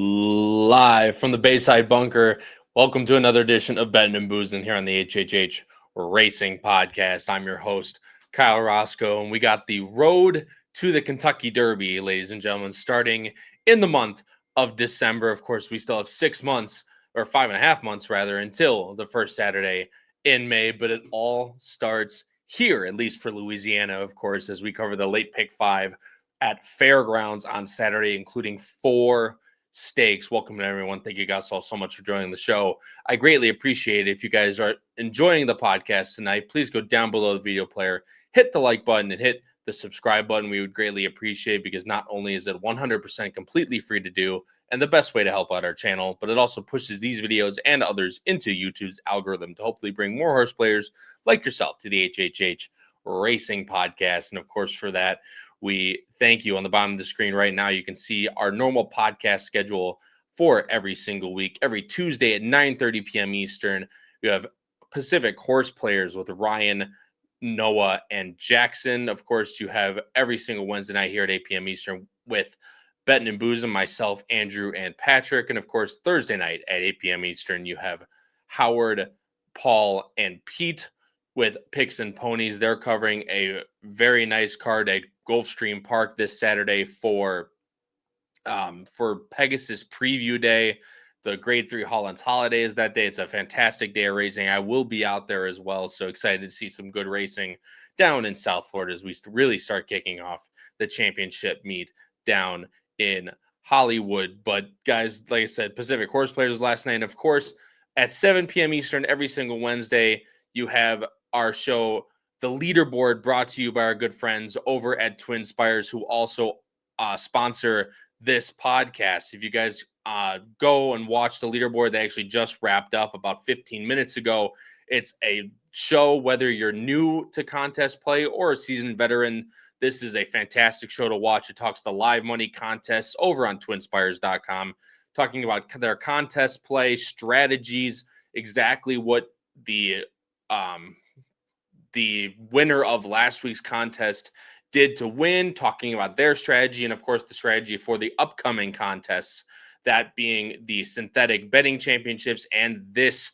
Live from the Bayside Bunker. Welcome to another edition of Bettin and Boozin here on the HHH Racing Podcast. I'm your host, Kyle Roscoe, and we got the road to the Kentucky Derby, ladies and gentlemen, starting in the month of December. Of course, we still have 6 months, or 5.5 months rather, until the first Saturday in May, but it all starts here, at least for Louisiana, of course, as we cover the Late Pick5 at Fairgrounds on Saturday, including 4 stakes. Welcome to everyone. Thank you guys all so much for joining the show. I greatly appreciate it. If you guys are enjoying the podcast tonight, please go down below the video player, hit the like button, and hit the subscribe button. We would greatly appreciate it because not only is it 100% completely free to do and the best way to help out our channel, but it also pushes these videos and others into YouTube's algorithm to hopefully bring more horse players like yourself to the HHH Racing Podcast. And of course, for that, we thank you. On the bottom of the screen right now, you can see our normal podcast schedule for every single week. Every Tuesday at 9:30 p.m. Eastern, you have Pacific Horseplayers with Ryan, Noah, and Jackson. Of course, you have every single Wednesday night here at 8 p.m. Eastern with Bettin and Boozin, myself, Andrew, and Patrick. And of course, Thursday night at 8 p.m. Eastern, you have Howard, Paul, and Pete with Picks and Ponies. They're covering a very nice card at Gulfstream Park this Saturday for Pegasus Preview Day. The Grade 3 Holland's Holiday is that day. It's a fantastic day of racing. I will be out there as well, so excited to see some good racing down in South Florida as we really start kicking off the championship meet down in Hollywood. But guys, like I said, Pacific Horseplayers last night. And of course, at 7 p.m. Eastern every single Wednesday, you have our show, The Leaderboard, brought to you by our good friends over at TwinSpires, who also sponsor this podcast. If you guys go and watch The Leaderboard, they actually just wrapped up about 15 minutes ago. It's a show, whether you're new to contest play or a seasoned veteran, this is a fantastic show to watch. It talks the live money contests over on TwinSpires.com, talking about their contest play strategies, exactly what the winner of last week's contest did to win, talking about their strategy, and of course the strategy for the upcoming contests, that being the synthetic betting championships and this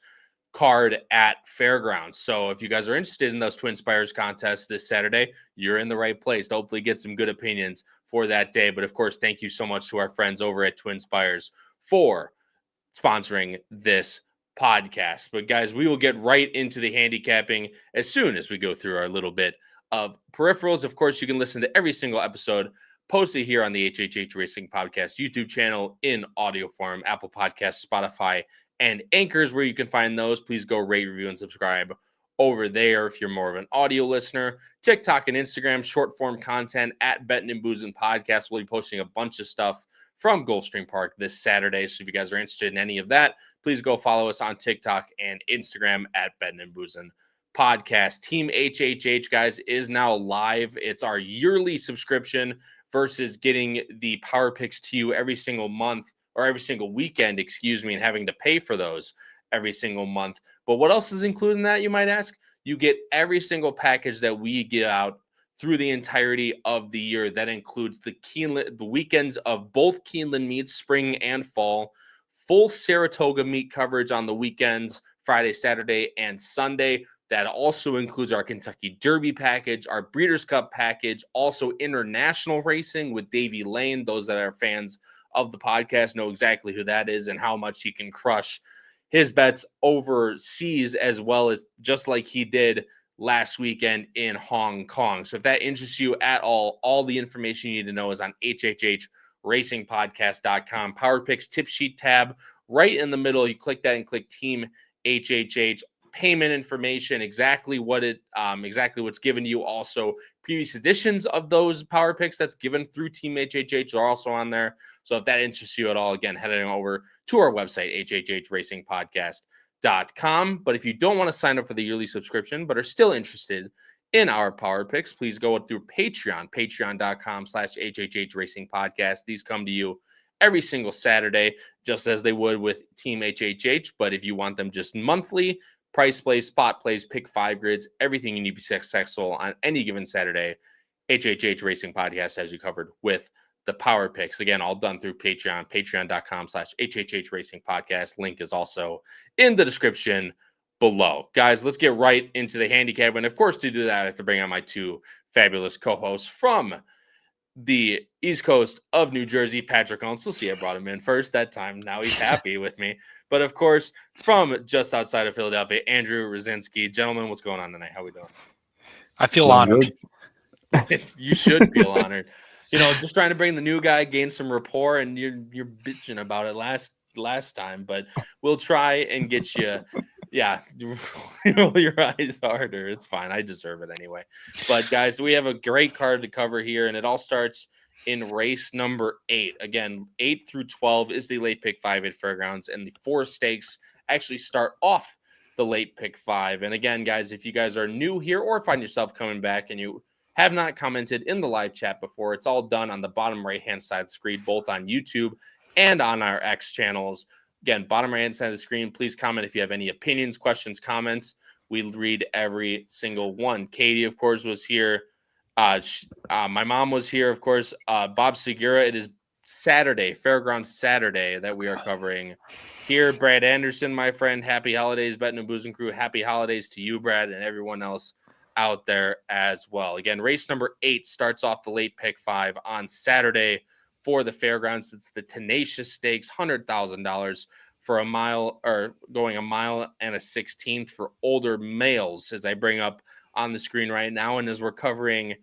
card at Fairgrounds. So if you guys are interested in those TwinSpires contests this Saturday, you're in the right place to hopefully get some good opinions for that day. But of course, thank you so much to our friends over at TwinSpires for sponsoring this podcast. But guys, we will get right into the handicapping as soon as we go through our little bit of peripherals. Of course, you can listen to every single episode posted here on the HHH Racing Podcast YouTube channel in audio form, Apple Podcasts, Spotify, and Anchors, where you can find those. Please go rate, review, and subscribe over there if you're more of an audio listener. TikTok and Instagram, short form content at Bettin and Boozin Podcast. We'll be posting a bunch of stuff from Gulfstream Park this Saturday. So if you guys are interested in any of that, please go follow us on TikTok and Instagram at Bettin and Boozin Podcast. Team HHH, guys, is now live. It's our yearly subscription versus getting the power picks to you every single month, or every single weekend, and having to pay for those every single month. But what else is included in that, you might ask? You get every single package that we give out through the entirety of the year. That includes the weekends of both Keeneland meets, spring and fall, full Saratoga meet coverage on the weekends, Friday, Saturday, and Sunday. That also includes our Kentucky Derby package, our Breeders' Cup package, also international racing with Davey Lane. Those that are fans of the podcast know exactly who that is and how much he can crush his bets overseas, as well as just like he did last weekend in Hong Kong. So if that interests you at all the information you need to know is on HHHRacingPodcast.com. Power Picks tip sheet tab right in the middle. You click that and click Team HHH. Payment information, exactly what's given to you. Also, previous editions of those power picks that's given through Team HHH are also on there. So if that interests you at all, again, heading over to our website, HHHRacingPodcast.com. But if you don't want to sign up for the yearly subscription, but are still interested in our power picks, please go through Patreon, patreon.com/HHH Racing Podcast. These come to you every single Saturday, just as they would with Team HHH. But if you want them just monthly, price plays, spot plays, pick 5 grids, everything you need to be successful on any given Saturday, HHH Racing Podcast has you covered with the power picks. Again, all done through Patreon, patreon.com/HHH Racing Podcast. Link is also in the description below. Guys, let's get right into the handicap. And of course, to do that, I have to bring on my two fabulous co-hosts from the East Coast of New Jersey, Patrick Owens. See, I brought him in first that time. Now he's happy with me. But of course, from just outside of Philadelphia, Andrew Rosinski. Gentlemen, what's going on tonight? How we doing? I feel honored. You should feel honored. Just trying to bring the new guy, gain some rapport, and you're bitching about it last time, but we'll try and get you. Yeah, roll your eyes harder. It's fine. I deserve it anyway. But guys, we have a great card to cover here, and it all starts in race number 8. Again, 8 through 12 is the late pick 5 at Fairgrounds, and the 4 stakes actually start off the late pick 5. And again, guys, if you guys are new here or find yourself coming back and you have not commented in the live chat before, it's all done on the bottom right-hand side of the screen, both on YouTube and on our X channels. Again, bottom right-hand side of the screen, please comment if you have any opinions, questions, comments. We read every single one. Katie, of course, was here. My mom was here, of course. Bob Segura, it is Saturday, Fairgrounds Saturday, that we are covering here. Brad Anderson, my friend, happy holidays. Bettin and Boozin crew, happy holidays to you, Brad, and everyone else out there as well. Again, race number 8 starts off the late pick 5 on Saturday for the Fairgrounds. It's the Tenacious Stakes, $100,000 for a mile, or going a mile and a 16th for older males, as I bring up on the screen right now. And as we're covering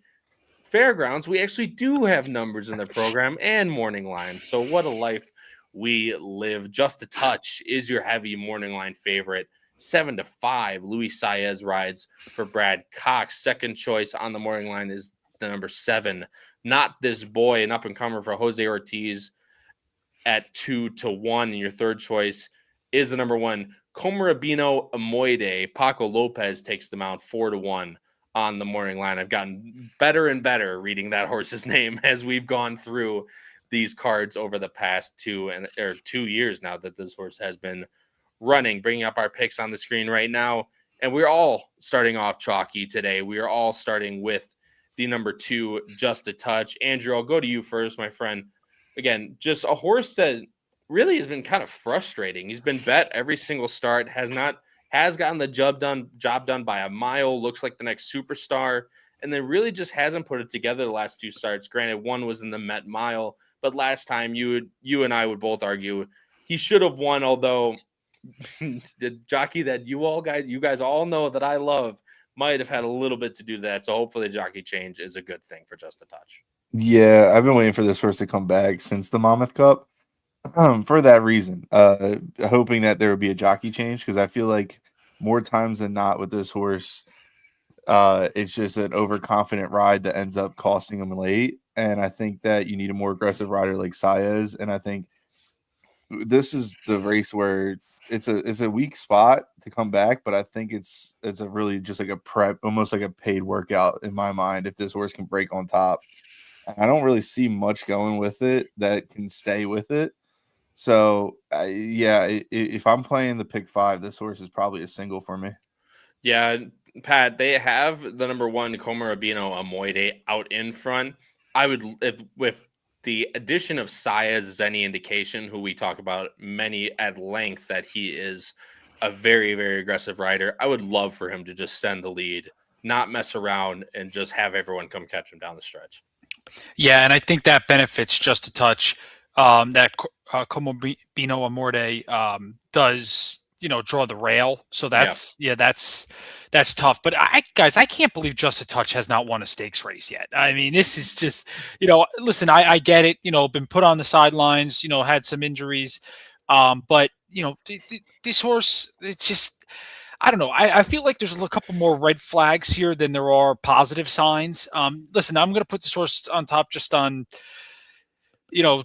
Fairgrounds, we actually do have numbers in the program and morning lines. So what a life we live. Just a Touch is your heavy morning line favorite. 7-5, Luis Saez rides for Brad Cox. Second choice on the morning line is the number 7, Not This Boy, an up-and-comer for Jose Ortiz at 2-1. And your third choice is the number 1, Comarabino Amoide. Paco Lopez takes the mount 4-1 on the morning line. I've gotten better and better reading that horse's name as we've gone through these cards over the past 2 years now that this horse has been running. Bringing up our picks on the screen right now, and we're all starting off chalky today. We are all starting with the number 2, Just a Touch. Andrew, I'll go to you first, my friend. Again, just a horse that really has been kind of frustrating. He's been bet every single start, has gotten the job done by a mile, looks like the next superstar, and then really just hasn't put it together the last 2 starts. Granted, one was in the Met Mile, but last time you and I would both argue he should have won, although the jockey that you guys all know that I love might have had a little bit to do that. So hopefully the jockey change is a good thing for Just a Touch. Yeah, I've been waiting for this horse to come back since the Monmouth Cup. For that reason, hoping that there would be a jockey change, because I feel like more times than not with this horse, it's just an overconfident ride that ends up costing him late. And I think that you need a more aggressive rider like Saez. And I think this is the race where it's a weak spot to come back, but I think it's a really just like a prep, almost like a paid workout in my mind, if this horse can break on top. I don't really see much going with it that can stay with it. So if I'm playing the pick 5, this horse is probably a single for me. Yeah, Pat, they have the number 1, Comarabino Amoide, out in front. I would, with the addition of Saez is any indication, who we talk about many at length, that he is a very, very aggressive rider, I would love for him to just send the lead, not mess around, and just have everyone come catch him down the stretch. Yeah, and I think that benefits Just a Touch. That Comarabino Amoide does, draw the rail. So that's tough. But I can't believe Just a Touch has not won a stakes race yet. I mean, this is just, listen, I get it, been put on the sidelines, had some injuries. But, this horse, it's just, I don't know. I feel like there's a couple more red flags here than there are positive signs. Listen, I'm going to put this horse on top just on,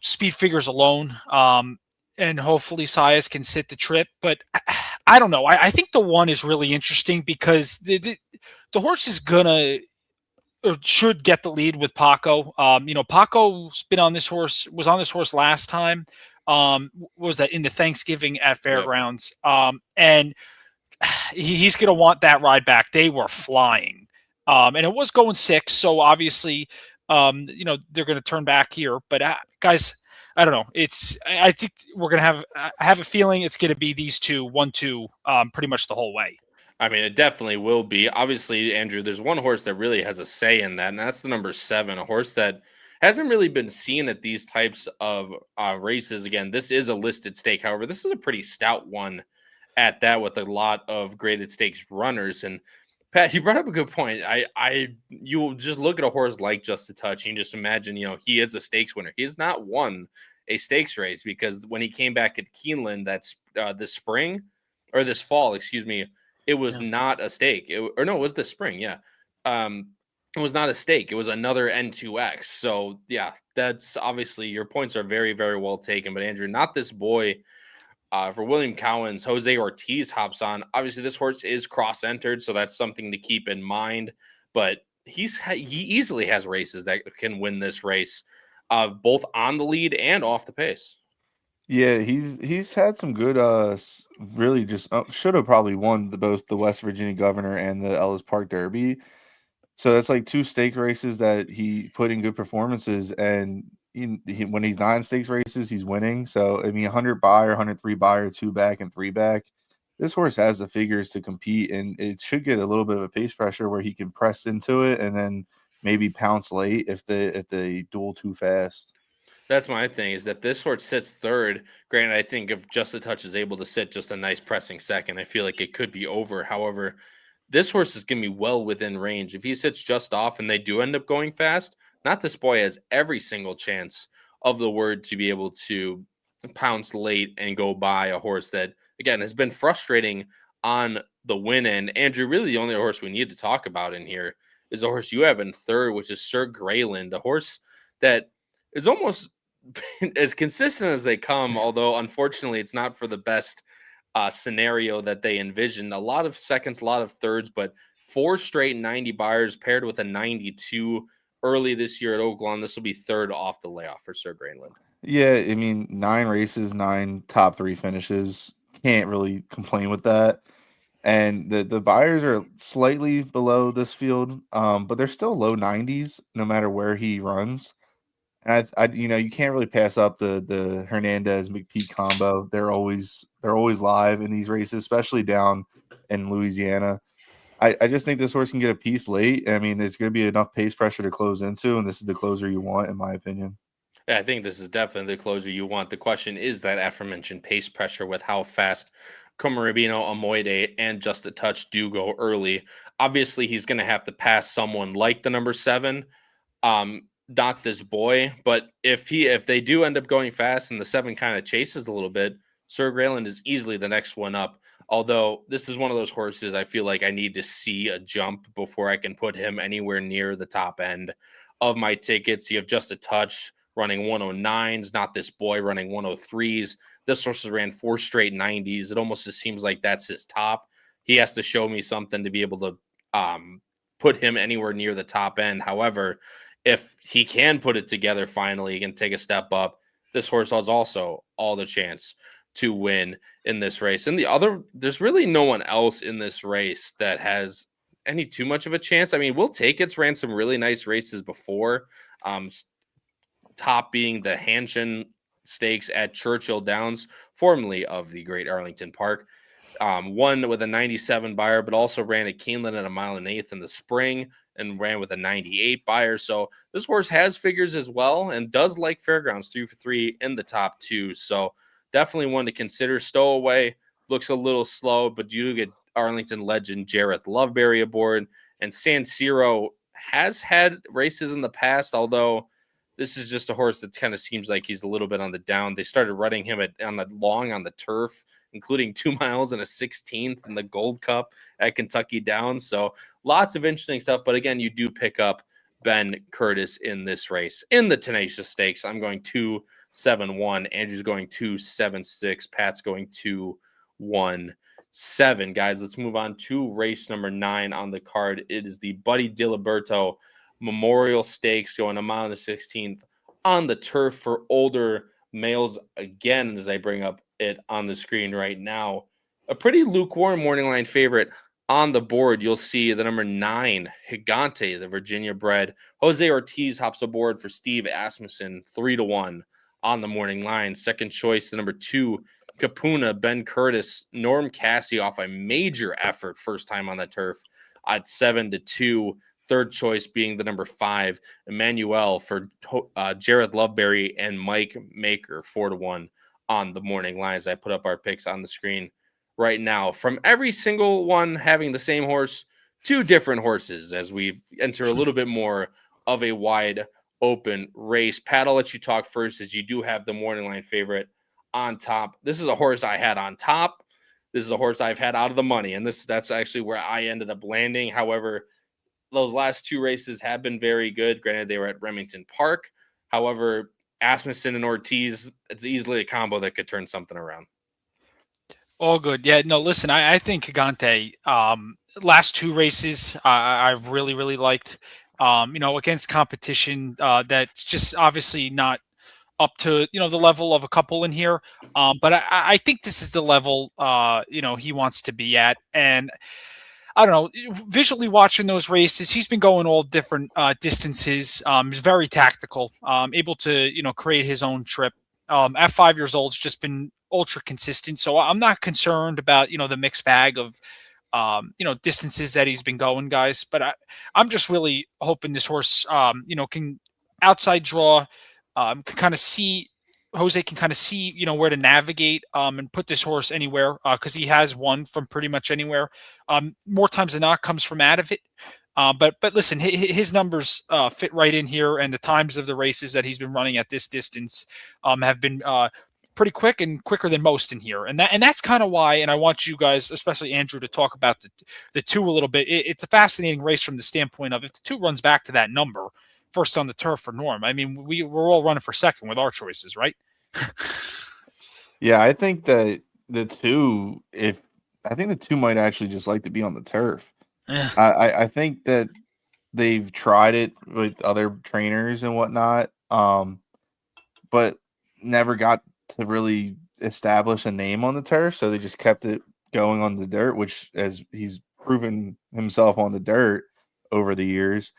speed figures alone. And hopefully Saez can sit the trip. But I don't know. I think the 1 is really interesting because the horse is should get the lead with Paco. Paco's been on this horse, was on this horse last time. Was that in the Thanksgiving at Fairgrounds? Yep. And he's going to want that ride back. They were flying. And it was going 6. So obviously they're going to turn back here. But guys, I don't know. I think we're going to have. I have a feeling it's going to be these 1-2, pretty much the whole way. I mean, it definitely will be. Obviously, Andrew, there's one horse that really has a say in that, and that's the number 7, a horse that hasn't really been seen at these types of races. Again, this is a listed stake. However, this is a pretty stout one at that, with a lot of graded stakes runners. And Pat, you brought up a good point. You just look at a horse like Just a Touch, and you just imagine, he is a stakes winner. He has not won a stakes race, because when he came back at Keeneland this spring, or this fall, excuse me, it was not a stake. It was this spring. Yeah. It was not a stake. It was another N2X. So yeah, that's obviously, your points are very, very well taken. But Andrew, not this boy. For William Cowan's, Jose Ortiz hops on. Obviously, this horse is cross-entered, so that's something to keep in mind. But he easily has races that can win this race, both on the lead and off the pace. Yeah, he's had some good. Really, just should have probably won both the West Virginia Governor and the Ellis Park Derby. So that's like 2 stakes races that he put in good performances, and when he's not in stakes races, he's winning. So I mean, 100 buyer, 103 buyer, 2 back and 3 back. This horse has the figures to compete, and it should get a little bit of a pace pressure where he can press into it and then maybe pounce late if they duel too fast. That's my thing, is that this horse sits third. Granted, I think if Just a Touch is able to sit just a nice pressing second, I feel like it could be over. However, this horse is going to be well within range. If he sits just off and they do end up going fast, Not This Boy has every single chance of the word to be able to pounce late and go by a horse that, again, has been frustrating on the win end. Andrew, really the only horse we need to talk about in here is a horse you have in third, which is Sir Greyland, a horse that is almost as consistent as they come, although unfortunately it's not for the best scenario that they envisioned. A lot of seconds, a lot of thirds, but 4 straight 90 buyers paired with a 92 early this year at Oaklawn. This will be third off the layoff for Sir Greyland. Yeah, I mean, 9 races, 9 top 3 finishes. Can't really complain with that. And the buyers are slightly below this field, but they're still low 90s no matter where he runs. And I you can't really pass up the Hernandez McPeak combo. They're always live in these races, especially down in Louisiana. I just think this horse can get a piece late. I mean, there's going to be enough pace pressure to close into, and this is the closer you want, in my opinion. Yeah, I think this is definitely the closer you want. The question is that aforementioned pace pressure with how fast Comarabino, Amoide, and Just a Touch do go early. Obviously, he's going to have to pass someone like the number 7. Not This Boy, but if they do end up going fast and the 7 kind of chases a little bit, Sir Greyland is easily the next one up. Although this is one of those horses I feel like I need to see a jump before I can put him anywhere near the top end of my tickets. You have Just a Touch running 109s, Not This Boy running 103s. This horse has ran 4 straight 90s. It almost just seems like that's his top. He has to show me something to be able to put him anywhere near the top end. However, if he can put it together finally, he can take a step up. This horse has also all the chance to win in this race. And there's really no one else in this race that has any too much of a chance. I mean, Will Take-It's ran some really nice races before. Top being the Hanshin Stakes at Churchill Downs, formerly of the Great Arlington Park. Won with a 97 buyer, but also ran at Keeneland at 1.1 miles in the spring and ran with a 98 buyer. So this horse has figures as well and does like Fairgrounds 3 for 3 in the top 2. So definitely one to consider. Stowaway looks a little slow, but you do get Arlington legend Jareth Loveberry aboard. And San Siro has had races in the past, although this is just a horse that kind of seems like he's a little bit on the down. They started running him on the turf, including 2 miles and a 16th in the Gold Cup at Kentucky Downs. So lots of interesting stuff. But again, you do pick up Ben Curtis in this race. In the Tenacious Stakes, I'm going 2-7-1. Andrew's going 2-7-6. Pat's going 2-1-7. Guys, let's move on to race number 9 on the card. It is the Buddy Diliberto Memorial Stakes, going 1 mile and a 16th on the turf for older males. Again, as I bring up it on the screen right now, a pretty lukewarm morning line favorite on the board, you'll see the number 9, Gigante, the Virginia bred. Jose Ortiz hops aboard for Steve Asmussen, 3-1 on the morning line. Second choice, the number 2, Capuna, Ben Curtis, Norm Cassie off a major effort first time on the turf at 7-2. Third choice being the number 5, Emmanuel for Jared Loveberry and Mike Maker, 4-1 on the morning lines. I put up our picks on the screen right now. From every single one having the same horse, 2 different horses as we enter a little bit more of a wide open race. Pat, I'll let you talk first as you do have the morning line favorite on top. This is a horse I had on top. This is a horse I've had out of the money, and that's actually where I ended up landing. However, those last 2 races have been very good. Granted, they were at Remington Park. However, Asmussen and Ortiz, it's easily a combo that could turn something around. All good. Yeah, no, listen, I think Gigante, last 2 races, I've really, really liked, against competition that's just obviously not up to, the level of a couple in here. But I think this is the level, he wants to be at. And I don't know, visually watching those races, he's been going all different distances. He's very tactical, able to, create his own trip. At 5 years old, it's just been ultra consistent. So I'm not concerned about, the mixed bag of, distances that he's been going, guys. But I'm just really hoping this horse, can outside draw, can kind of see, Jose can kind of see, where to navigate and put this horse anywhere because he has won from pretty much anywhere. More times than not comes from out of it. But listen, his numbers fit right in here, and the times of the races that he's been running at this distance have been pretty quick and quicker than most in here. And that's kind of why, and I want you guys, especially Andrew, to talk about the 2 a little bit. It's a fascinating race from the standpoint of if the 2 runs back to that number, first on the turf for Norm. I mean, we're all running for second with our choices, right? Yeah, I think that the 2 might actually just like to be on the turf. Yeah. I think that they've tried it with other trainers and whatnot, but never got to really establish a name on the turf. So they just kept it going on the dirt, which, as he's proven himself on the dirt over the years.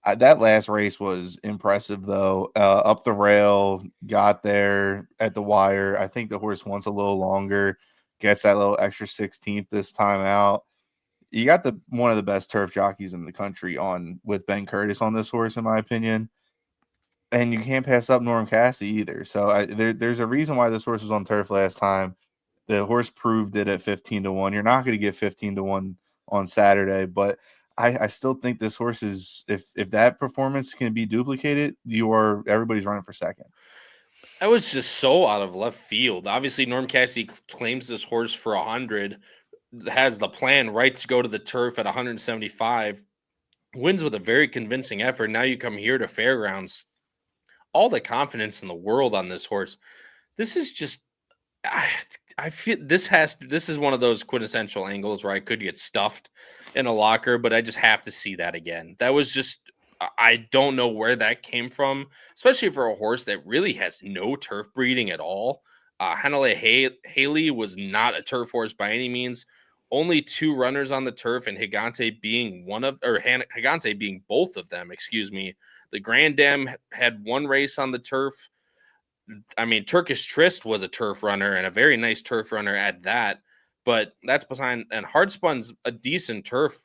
That last race was impressive, though. Up the rail, got there at the wire. I think the horse wants a little longer, gets that little extra 16th this time out. You got one of the best turf jockeys in the country on with Ben Curtis on this horse, in my opinion. And you can't pass up Norm Cassie either. So there's a reason why this horse was on turf last time. The horse proved it at 15-1. You're not going to get 15-1 on Saturday, but I still think this horse is, if that performance can be duplicated, everybody's running for second. That was just so out of left field. Obviously, Norm Cassie claims this horse for 100, has the plan right to go to the turf at 175, wins with a very convincing effort. Now you come here to Fairgrounds, all the confidence in the world on this horse. This is just, I feel this is one of those quintessential angles where I could get stuffed in a locker, but I just have to see that again. That was just, I don't know where that came from, especially for a horse that really has no turf breeding at all. Hanalei Haley was not a turf horse by any means. Only 2 runners on the turf, and Gigante being Gigante being both of them. Excuse me. The Grand Dam had 1 race on the turf. I mean, Turkish Tryst was a turf runner and a very nice turf runner at that, but that's behind. And Hardspun's a decent turf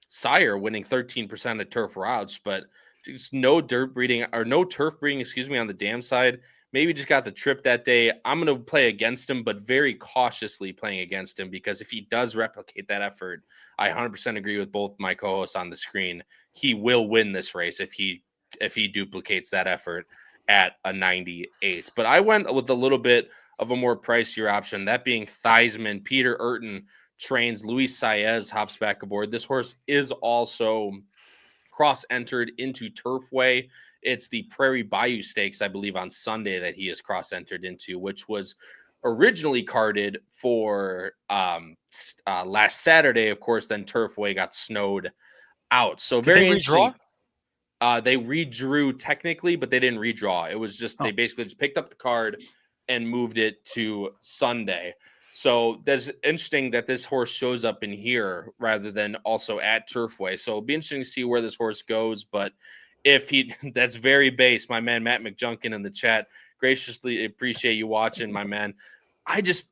sire, winning 13% of turf routes, but just no turf breeding, on the dam side. Maybe just got the trip that day. I'm going to play against him, but very cautiously playing against him, because if he does replicate that effort, I 100% agree with both my co-hosts on the screen. He will win this race if he duplicates that effort at a 98. But I went with a little bit of a more pricier option, that being Theismann. Peter Urton trains. Luis Saez hops back aboard. This horse is also cross-entered into Turfway. It's the Prairie Bayou Stakes, I believe, on Sunday that he is cross-entered into, which was originally carded for last Saturday. Of course, then Turfway got snowed out. So very interesting. They redrew technically, but they didn't redraw. It was just they basically just picked up the card and moved it to Sunday. So that's interesting that this horse shows up in here rather than also at Turfway. So it'll be interesting to see where this horse goes. But if he, that's very base. My man, Matt McJunkin in the chat, graciously appreciate you watching, my man. I did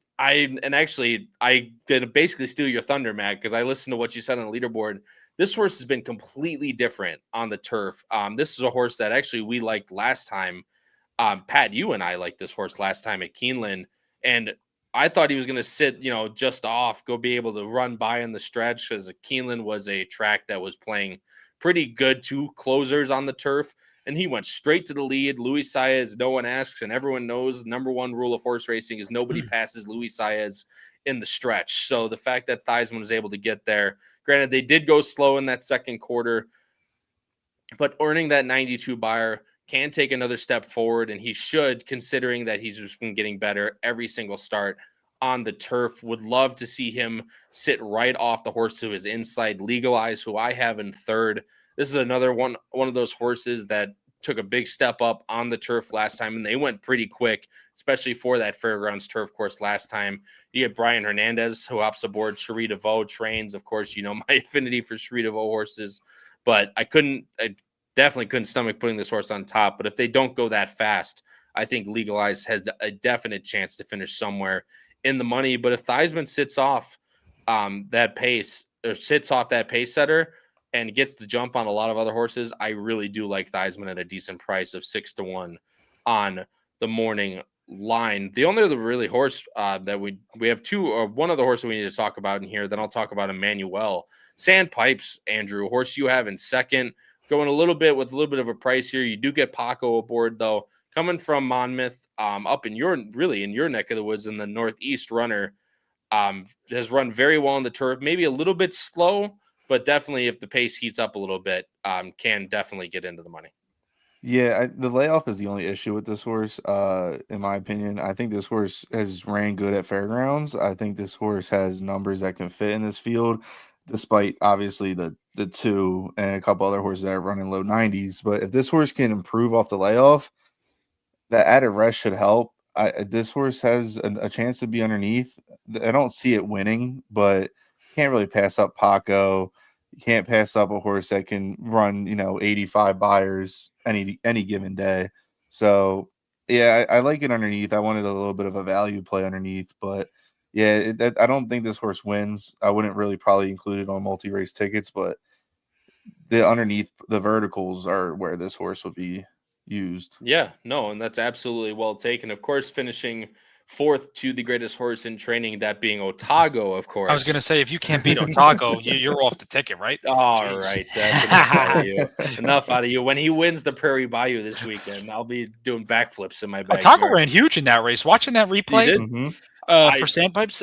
basically steal your thunder, Matt, because I listened to what you said on the leaderboard. This horse has been completely different on the turf. This is a horse that actually we liked last time. Pat, you and I liked this horse last time at Keeneland, and I thought he was going to sit, just off, go be able to run by in the stretch, because Keeneland was a track that was playing pretty good two closers on the turf, and he went straight to the lead. Luis Saez, no one asks, and everyone knows number one rule of horse racing is nobody passes Luis Saez in the stretch. So the fact that Theismann was able to get there, granted, they did go slow in that second quarter, but earning that 92 buyer can take another step forward, and he should, considering that he's just been getting better every single start on the turf. Would love to see him sit right off the horse to his inside. Legalize, who I have in third. This is another one of those horses that took a big step up on the turf last time, and they went pretty quick, especially for that Fairgrounds turf course last time. You get Brian Hernandez, who hops aboard. Cherie DeVoe trains. Of course, my affinity for Cherie DeVoe horses, but I definitely couldn't stomach putting this horse on top. But if they don't go that fast, I think Legalize has a definite chance to finish somewhere in the money. But if Theismann sits off that pace, or sits off that pace setter and gets the jump on a lot of other horses, I really do like Theismann at a decent price of 6-1 on the morning line. The only other really horse that we have two, or one other horse that we need to talk about in here, then I'll talk about Emmanuel. Sandpipes, Andrew, horse you have in second. Going a little bit of a price here. You do get Paco aboard, though. Coming from Monmouth, up in your neck of the woods in the Northeast, runner has run very well on the turf. Maybe a little bit slow, but definitely if the pace heats up a little bit, can definitely get into the money. Yeah, the layoff is the only issue with this horse, in my opinion. I think this horse has ran good at Fairgrounds. I think this horse has numbers that can fit in this field, despite obviously the two and a couple other horses that are running low 90s. But if this horse can improve off the layoff, that added rest should help. This horse has a chance to be underneath. I don't see it winning, but can't really pass up Paco. You can't pass up a horse that can run, 85 buyers any given day. So, yeah, I like it underneath. I wanted a little bit of a value play underneath, but yeah, I don't think this horse wins. I wouldn't really probably include it on multi-race tickets, but the underneath, the verticals are where this horse would be used. Yeah, no, and that's absolutely well taken. Of course, finishing fourth to the greatest horse in training, that being Otago, of course. I was going to say, if you can't beat Otago, you're off the ticket, right? All Jeez. right, that's enough out of you. Enough out of you. When he wins the Prairie Bayou this weekend, I'll be doing backflips in my backyard. Otago ran huge in that race. Watching that replay for Sandpipes,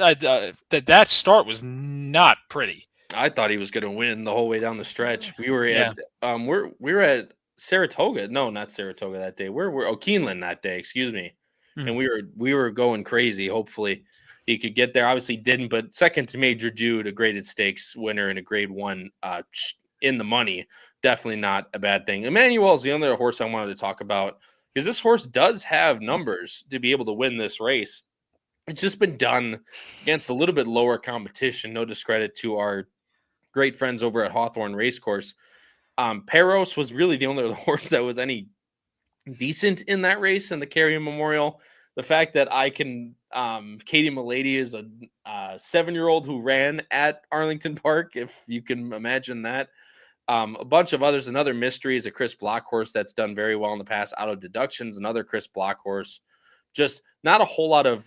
that start was not pretty. I thought he was going to win the whole way down the stretch. We were at we were at Saratoga. No, not Saratoga that day. We're Keeneland that day, excuse me. And we were going crazy. Hopefully he could get there. Obviously didn't, but second to Major Jude, a graded stakes winner in a grade 1 in the money. Definitely not a bad thing. Emmanuel is the other horse I wanted to talk about, because this horse does have numbers to be able to win this race. It's just been done against a little bit lower competition. No discredit to our great friends over at Hawthorne Racecourse. Peros was really the only horse that was any decent in that race in the Carrion Memorial. The fact that Katie Milady is a 7-year-old who ran at Arlington Park, if you can imagine that. A bunch of others. Another mystery is a Chris Block horse that's done very well in the past. Out of Deductions, another Chris Block horse. Just not a whole lot of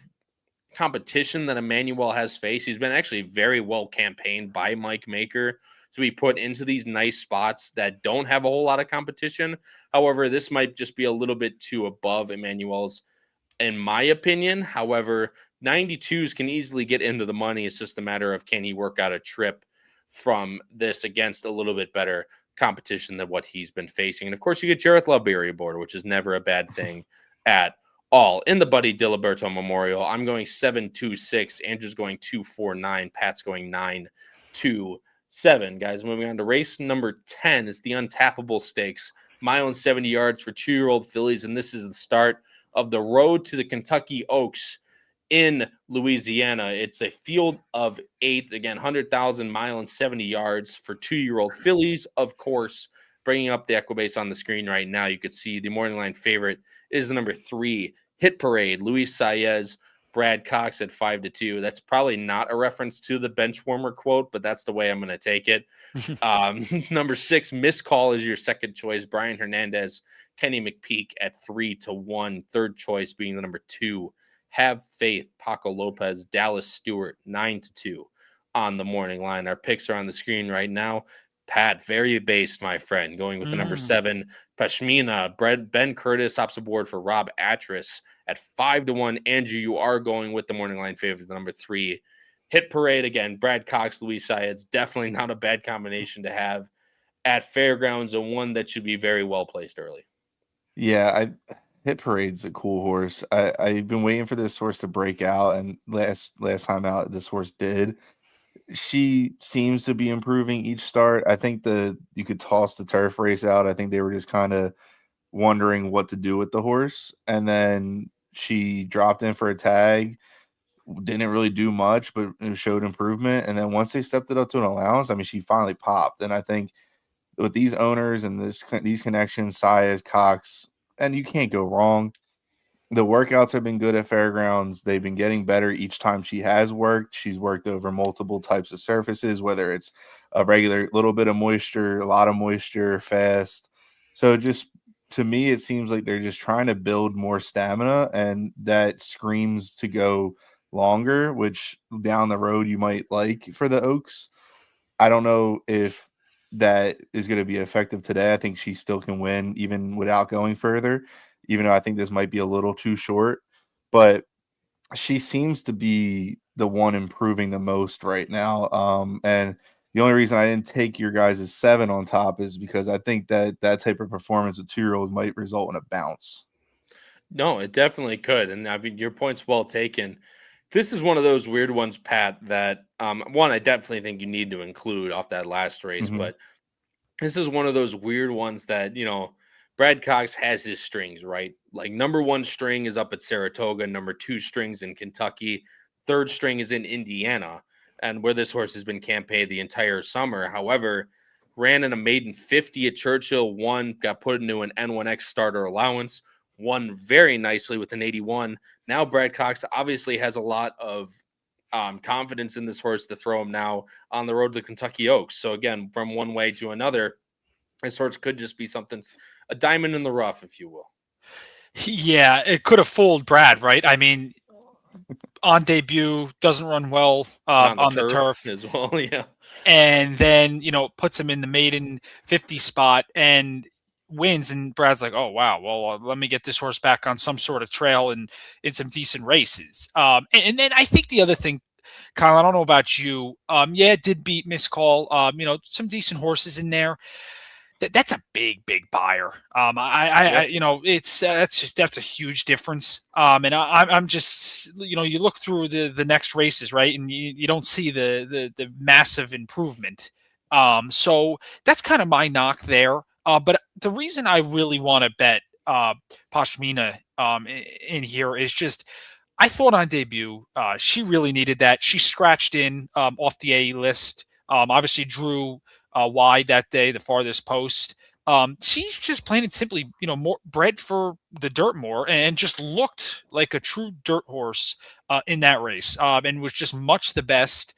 competition that Emmanuel has faced. He's been actually very well campaigned by Mike Maker to be put into these nice spots that don't have a whole lot of competition. However, this might just be a little bit too above Emmanuel's, in my opinion. However, 92s can easily get into the money. It's just a matter of, can he work out a trip from this against a little bit better competition than what he's been facing. And of course, you get Jareth Loveberry aboard, which is never a bad thing at all. In the Buddy Diliberto Memorial, I'm going 7-2-6. Andrew's going 2-4-9. Pat's going 9-2-7. Guys, moving on to race number 10. It's the Untappable Stakes. Mile and 70 yards for 2-year-old fillies, and this is the start of the road to the Kentucky Oaks in Louisiana. It's a field of 8, again, 100,000 mile and 70 yards for 2-year-old fillies. Of course, bringing up the Equibase on the screen right now, you could see the morning line favorite is the number 3, Hit Parade, Luis Saez, Brad Cox at 5-2. That's probably not a reference to the Benchwarmer quote, but that's the way I'm going to take it. Number 6, Miss Call is your second choice. Brian Hernandez, Kenny McPeak at 3-1. Third choice being the number 2, Have Faith, Paco Lopez, Dallas Stewart, 9-2 on the morning line. Our picks are on the screen right now. Pat, very based, my friend, going with the number 7, Pashmina. Ben Curtis opts aboard for Rob Atris at 5-1. Andrew, you are going with the morning line favorite, the number 3, Hit Parade. Again, Brad Cox, Luis Saez, definitely not a bad combination to have at Fairgrounds, and one that should be very well placed early. Yeah, Hit Parade's a cool horse. I've been waiting for this horse to break out, and last time out, this horse did. She seems to be improving each start. I think you could toss the turf race out. I think they were just kind of wondering what to do with the horse, and then she dropped in for a tag. Didn't really do much, but it showed improvement. And then once they stepped it up to an allowance, I mean, she finally popped. And I think with these owners and these connections, Saez, Cox, and you can't go wrong. The workouts have been good at Fairgrounds. They've been getting better each time she has worked. She's worked over multiple types of surfaces, whether it's a regular little bit of moisture, a lot of moisture, fast. So just to me, it seems like they're just trying to build more stamina, and that screams to go longer, which down the road you might like for the Oaks. I don't know if that is going to be effective today. I think she still can win even without going further, even though I think this might be a little too short. But she seems to be the one improving the most right now. And the only reason I didn't take your guys' 7 on top is because I think that type of performance with 2-year-olds might result in a bounce. No, it definitely could. And I mean, your point's well taken. This is one of those weird ones, Pat, that one, I definitely think you need to include off that last race, but this is one of those weird ones that, Brad Cox has his strings, right? Like number 1 string is up at Saratoga, number 2 strings in Kentucky, third string is in Indiana, and where this horse has been campaigned the entire summer. However, ran in a maiden 50 at Churchill, got put into an N1X starter allowance, won very nicely with an 81. Now Brad Cox obviously has a lot of confidence in this horse to throw him now on the road to Kentucky Oaks. So again, from one way to another, this horse could just be a diamond in the rough, if you will. Yeah, it could have fooled Brad, right? I mean, on debut, doesn't run well on the turf as well, yeah. And then, puts him in the maiden 50 spot and wins, and Brad's like, oh wow, well let me get this horse back on some sort of trail and in some decent races. And then I think the other thing, Kyle, I don't know about you, it did beat Miss Call. Some decent horses in there. That's a big buyer. It's that's a huge difference. And I'm just, you look through the next races, right, and you don't see the massive improvement. So that's kind of my knock there. But the reason I really want to bet Pashmina in here is just, I thought on debut she really needed that. She scratched in off the A list. Obviously drew wide that day, the farthest post. She's just plain and simply, more bred for the dirt more, and just looked like a true dirt horse in that race, and was just much the best.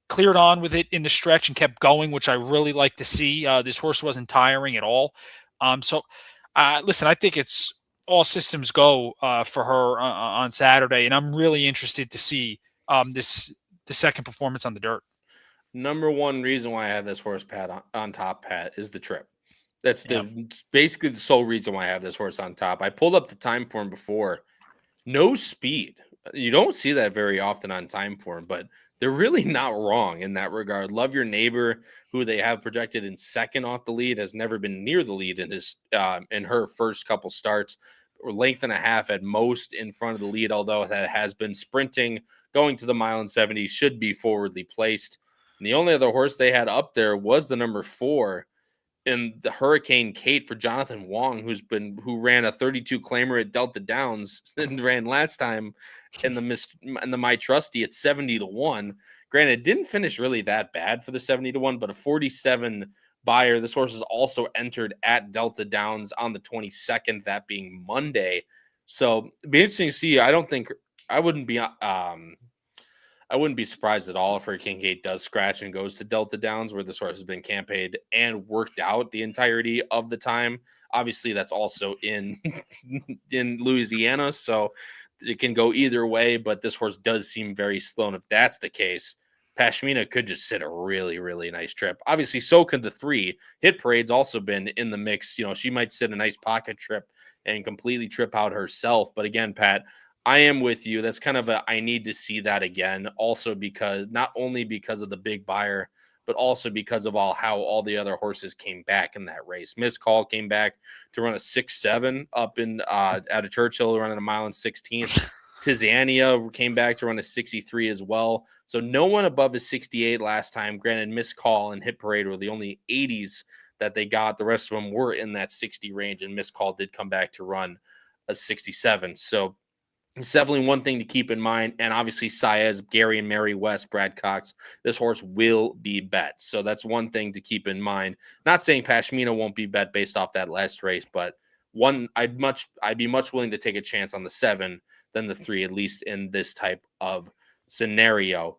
Cleared on with it in the stretch and kept going, which I really like to see. This horse wasn't tiring at all. Listen, I think it's all systems go for her on Saturday, and I'm really interested to see the second performance on the dirt. Number 1 reason why I have this horse, Pat, on top, Pat, is the trip. That's basically the sole reason why I have this horse on top. I pulled up the time form before. No speed. You don't see that very often on time form, but they're really not wrong in that regard. Love Your Neighbor, who they have projected in second off the lead, has never been near the lead in her first couple starts, or length and a half at most in front of the lead, although that has been sprinting, going to the mile and 70, should be forwardly placed. And the only other horse they had up there was the number 4, in the Hurricane Kate for Jonathan Wong, who ran a 32 claimer at Delta Downs and ran last time in the My Trusty at 70-1. Granted, it didn't finish really that bad for the 70-1, but a 47 buyer. This horse is also entered at Delta Downs on the 22nd, that being Monday. So it'd be interesting to see. I wouldn't be surprised at all if Hurricane Gate does scratch and goes to Delta Downs, where this horse has been campaigned and worked out the entirety of the time. Obviously, that's also in Louisiana, so it can go either way, but this horse does seem very slow. And if that's the case, Pashmina could just sit a really, really nice trip. Obviously, so could the 3. Hit Parade's also been in the mix. She might sit a nice pocket trip and completely trip out herself. But again, Pat, I am with you. That's kind of I need to see that again. Also, because not only because of the big buyer, but also because of how all the other horses came back in that race. Miss Call came back to run a 6-7 up in out of Churchill, running a mile and 16th. Tizania came back to run a 63 as well. So no one above a 68 last time. Granted, Miss Call and Hit Parade were the only 80s that they got. The rest of them were in that 60 range, and Miss Call did come back to run a 67. So it's definitely one thing to keep in mind. And obviously, Saez, Gary and Mary West, Brad Cox, this horse will be bet. So that's one thing to keep in mind. Not saying Pashmina won't be bet based off that last race, but I'd be much willing to take a chance on the 7 than the 3, at least in this type of scenario.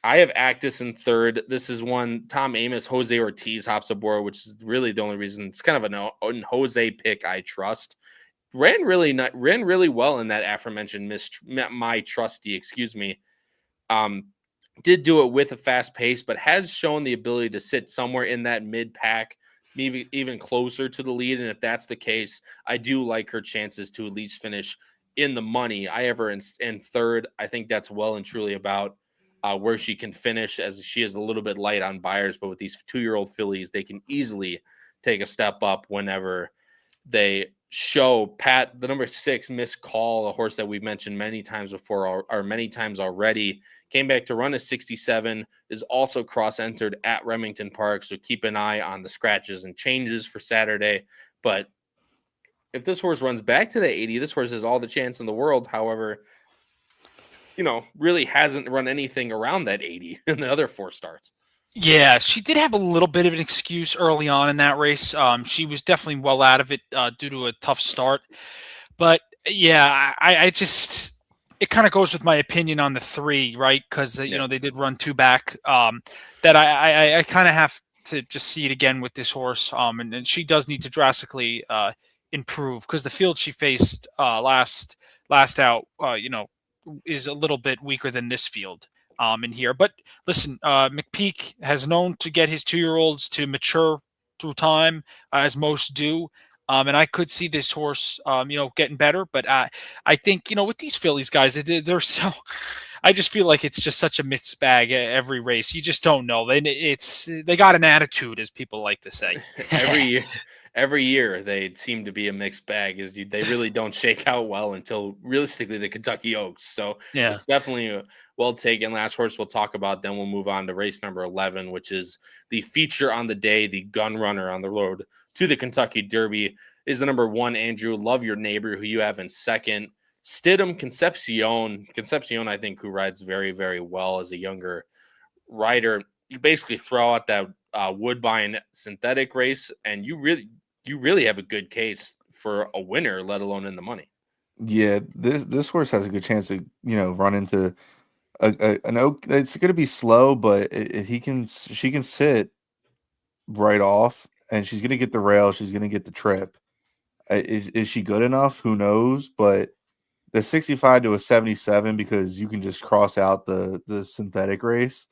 I have Actus in 3rd. This is one Tom Amos, Jose Ortiz hops aboard, which is really the only reason. It's kind of an Jose pick I trust. Ran really well in that aforementioned My Trusty, did do it with a fast pace, but has shown the ability to sit somewhere in that mid pack, maybe even closer to the lead. And if that's the case, I do like her chances to at least finish in the money. I have her in 3rd. I think that's well and truly about where she can finish, as she is a little bit light on buyers, but with these 2-year-old fillies, they can easily take a step up whenever they show. Pat, the number 6, Miss Call, a horse that we've mentioned many times before or many times already, came back to run a 67, is also cross-entered at Remington Park, so keep an eye on the scratches and changes for Saturday. But if this horse runs back to the 80, this horse has all the chance in the world. However, really hasn't run anything around that 80 in the other 4 starts. Yeah, she did have a little bit of an excuse early on in that race. She was definitely well out of it due to a tough start. But yeah, I just, it kind of goes with my opinion on the 3, right? Because they did run 2 back. That I kind of have to just see it again with this horse. And she does need to drastically improve, because the field she faced last out, is a little bit weaker than this field. In here. But listen, McPeak has known to get his 2-year-olds to mature through time, as most do. And I could see this horse, getting better. But I think, with these fillies, guys, they're so. I just feel like it's just such a mixed bag every race. You just don't know. They got an attitude, as people like to say. Every year they seem to be a mixed bag. They really don't shake out well until realistically the Kentucky Oaks. So yeah, it's definitely well taken. Last horse we'll talk about, then we'll move on to race number 11, which is the feature on the day, the gun runner on the road to the Kentucky Derby, is the number 1, Andrew. Love Your Neighbor, who you have in 2nd. Stidham Concepcion, I think, who rides very, very well as a younger rider. You basically throw out that Woodbine synthetic race, and you really have a good case for a winner, let alone in the money. Yeah, this horse has a good chance to run into an oak. It's going to be slow, but she can sit right off, and she's going to get the rail. She's going to get the trip. Is she good enough? Who knows? But the 65 to a 77, because you can just cross out the synthetic race.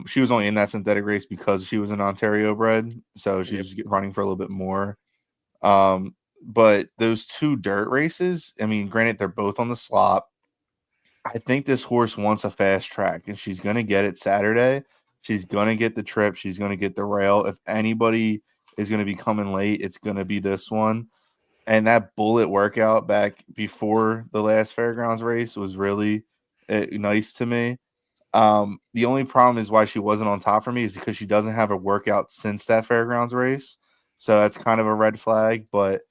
She was only in that synthetic race because she was an Ontario bred, so she was running for a little bit more. But those 2 dirt races, I mean, granted, they're both on the slop. I think this horse wants a fast track, and she's going to get it Saturday. She's going to get the trip. She's going to get the rail. If anybody is going to be coming late, it's going to be this one. And that bullet workout back before the last Fairgrounds race was really nice to me. The only problem is why she wasn't on top for me is because she doesn't have a workout since that fairgrounds race. So that's kind of a red flag, but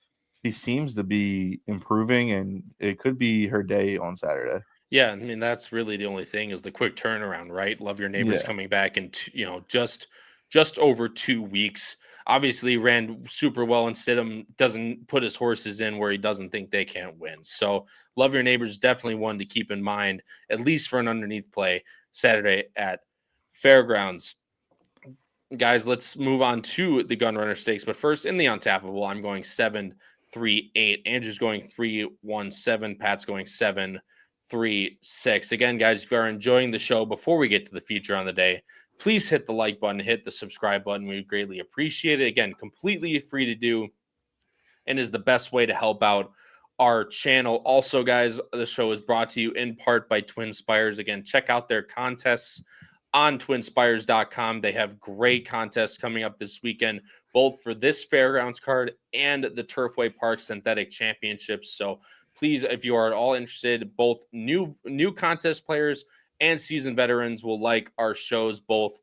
she seems to be improving, and it could be her day on Saturday. Yeah, I mean that's really the only thing is the quick turnaround, right? Love Your Neighbors Yeah. coming back in just over 2 weeks. Obviously ran super well, and Stidham doesn't put his horses in where he doesn't think they can't win. So Love Your Neighbors definitely one to keep in mind, at least for an underneath play Saturday at Fairgrounds. Guys, let's move on to the Gun Runner Stakes. But first, in the untappable, I'm going 7-3-8. Andrew's going 3-1-7. Pat's going 7-3-6. Again, guys, if you are enjoying the show, before we get to the feature on the day, please hit the like button, hit the subscribe button. We greatly appreciate it. Again, completely free to do and is the best way to help out our channel. Also, guys, the show is brought to you in part by TwinSpires. Again, check out their contests on TwinSpires.com. They have great contests coming up this weekend, both for this Fairgrounds card and the Turfway Park Synthetic Championships. So please, if you are at all interested, both new contest players and seasoned veterans will like our shows, both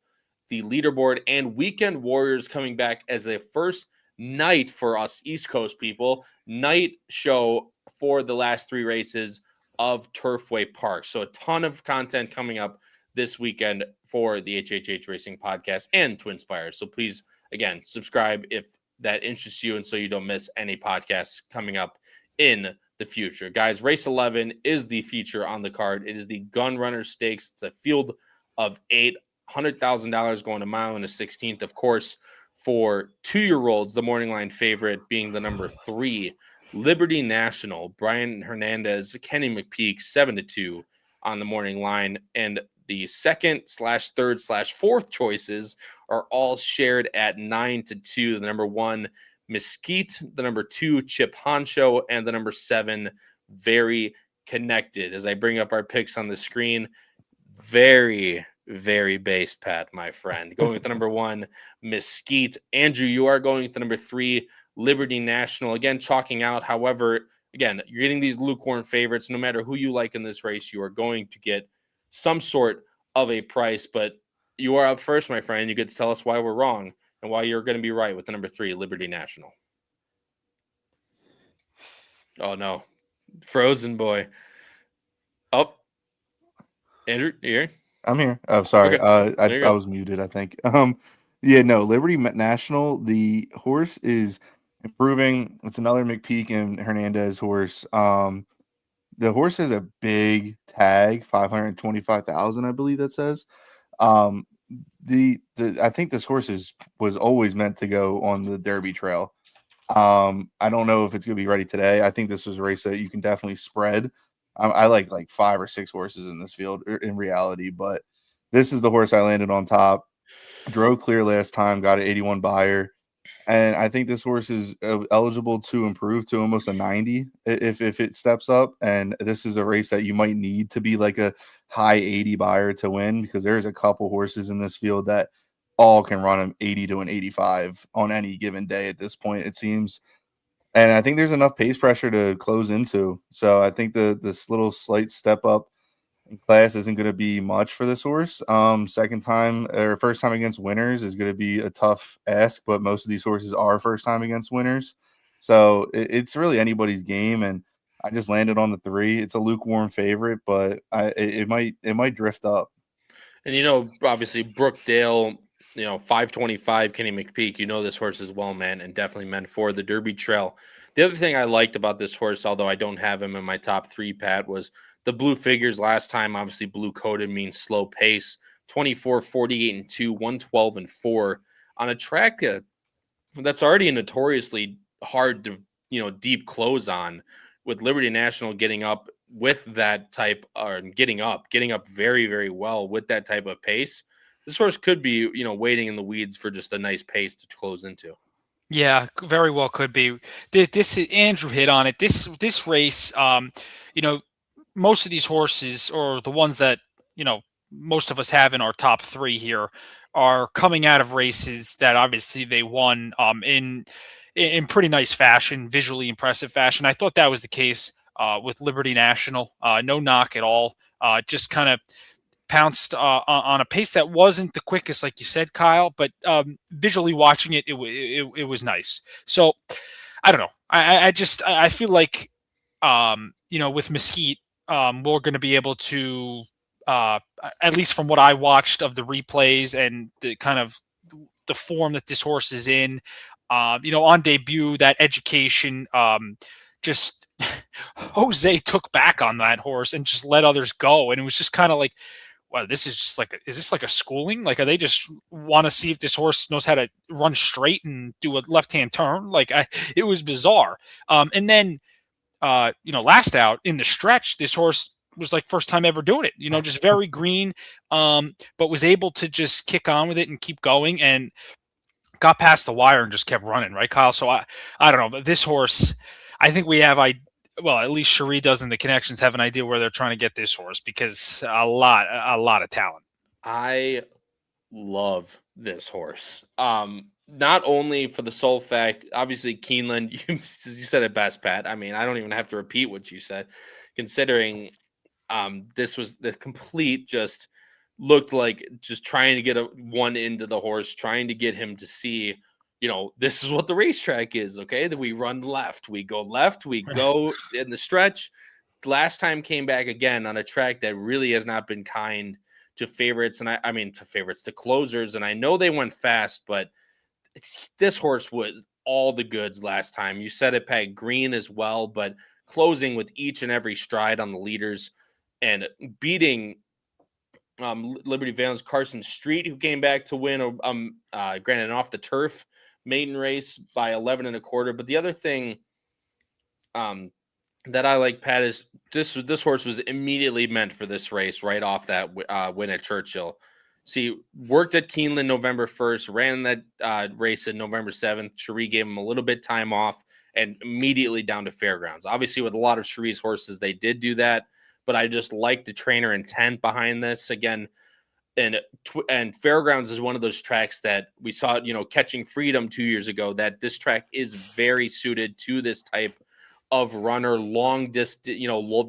the leaderboard and Weekend Warriors coming back as a first night for us East Coast people, night show for the last 3 races of Turfway Park. So a ton of content coming up this weekend for the HHH Racing Podcast and TwinSpires. So please, again, subscribe if that interests you and so you don't miss any podcasts coming up in the future. Guys, race 11 is the feature on the card. It is the Gun Runner Stakes. It's a field of 8, $100,000 going a mile and a 16th, of course, for 2-year-olds, the morning line favorite being the number 3, Liberty National, Brian Hernandez, Kenny McPeak, 7-2 on the morning line. And the second / third / fourth choices are all shared at 9-2. The number 1, Mesquite, the number 2, Chip Honcho, and the number 7, Very Connected. As I bring up our picks on the screen, very, very based, Pat, my friend. Going with the number 1, Mesquite. Andrew, you are going with the number 3, Liberty National. Again, chalking out. However, again, you're getting these lukewarm favorites. No matter who you like in this race, you are going to get some sort of a price. But you are up first, my friend. You get to tell us why we're wrong and why you're going to be right with the number 3, Liberty National. Oh, no. Frozen boy. Oh, Andrew, you here? I'm here. Oh, sorry. Okay. I was muted, I think. Yeah, no, Liberty National, the horse is improving. It's another McPeak and Hernandez horse. The horse has a big tag, 525,000, I believe that says. I think this horse was always meant to go on the Derby Trail. I don't know if it's going to be ready today. I think this was a race that you can definitely spread. I like 5 or 6 horses in this field in reality, but this is the horse I landed on top. Drove clear last time, got an 81 buyer, and I think this horse is eligible to improve to almost a 90 if it steps up. And this is a race that you might need to be like a high 80 buyer to win, because there's a couple horses in this field that all can run an 80 to an 85 on any given day at this point, it seems. And I think there's enough pace pressure to close into. So I think this little slight step up in class isn't going to be much for this horse. Second time or first time against winners is going to be a tough ask, but most of these horses are first time against winners. So it's really anybody's game. And I just landed on the 3. It's a lukewarm favorite, but it might drift up. And, obviously Brookdale, 525, Kenny McPeak, this horse is well meant and definitely meant for the Derby Trail. The other thing I liked about this horse, although I don't have him in my top 3, Pat, was the blue figures last time. Obviously, blue coated means slow pace. 24, 48, and 2, 112 and 4 on a track that's already notoriously hard to, deep close on, with Liberty National getting up with that type, or getting up very, very well with that type of pace. This horse could be, waiting in the weeds for just a nice pace to close into. Yeah, very well could be. This Andrew hit on it. This race, most of these horses, or the ones that most of us have in our top 3 here, are coming out of races that obviously they won in pretty nice fashion, visually impressive fashion. I thought that was the case with Liberty National. No knock at all. Just kind of pounced on a pace that wasn't the quickest, like you said, Kyle, but visually watching it, it was nice. So I don't know. I feel like, with Mesquite, we're going to be able to, at least from what I watched of the replays and the kind of the form that this horse is in, on debut, that education, just Jose took back on that horse and just let others go. And it was just kind of like, wow, this is just like, is this like a schooling? Like, are they just want to see if this horse knows how to run straight and do a left-hand turn? Like, it was bizarre. And then, last out in the stretch, this horse was like first time ever doing it, just very green, but was able to just kick on with it and keep going and got past the wire and just kept running. Right, Kyle? So I don't know, but this horse, I think we have, at least Cherie does in the connections have an idea where they're trying to get this horse because a lot of talent. I love this horse. Not only for the sole fact, obviously Keeneland, you said it best, Pat. I mean, I don't even have to repeat what you said, considering this was the complete, just looked like just trying to get one into the horse, trying to get him to see, this is what the racetrack is. Okay. That we run left, we go in the stretch. Last time came back again on a track that really has not been kind to favorites. And I mean, to closers. And I know they went fast, but this horse was all the goods last time. You said it, Pat, green as well, but closing with each and every stride on the leaders and beating Liberty Valence Carson Street, who came back to win, granted off the turf maiden race by 11 1/4. But the other thing that I like, Pat, is this horse was immediately meant for this race right off that win at Churchill. See, worked at Keeneland November 1st, ran that race in November 7th. Cherie gave him a little bit time off and immediately down to Fairgrounds. Obviously, with a lot of Cherie's horses, they did do that, but I just like the trainer intent behind this. Again, and Fairgrounds is one of those tracks that we saw, Catching Freedom 2 years ago, that this track is very suited to this type of runner, long distance,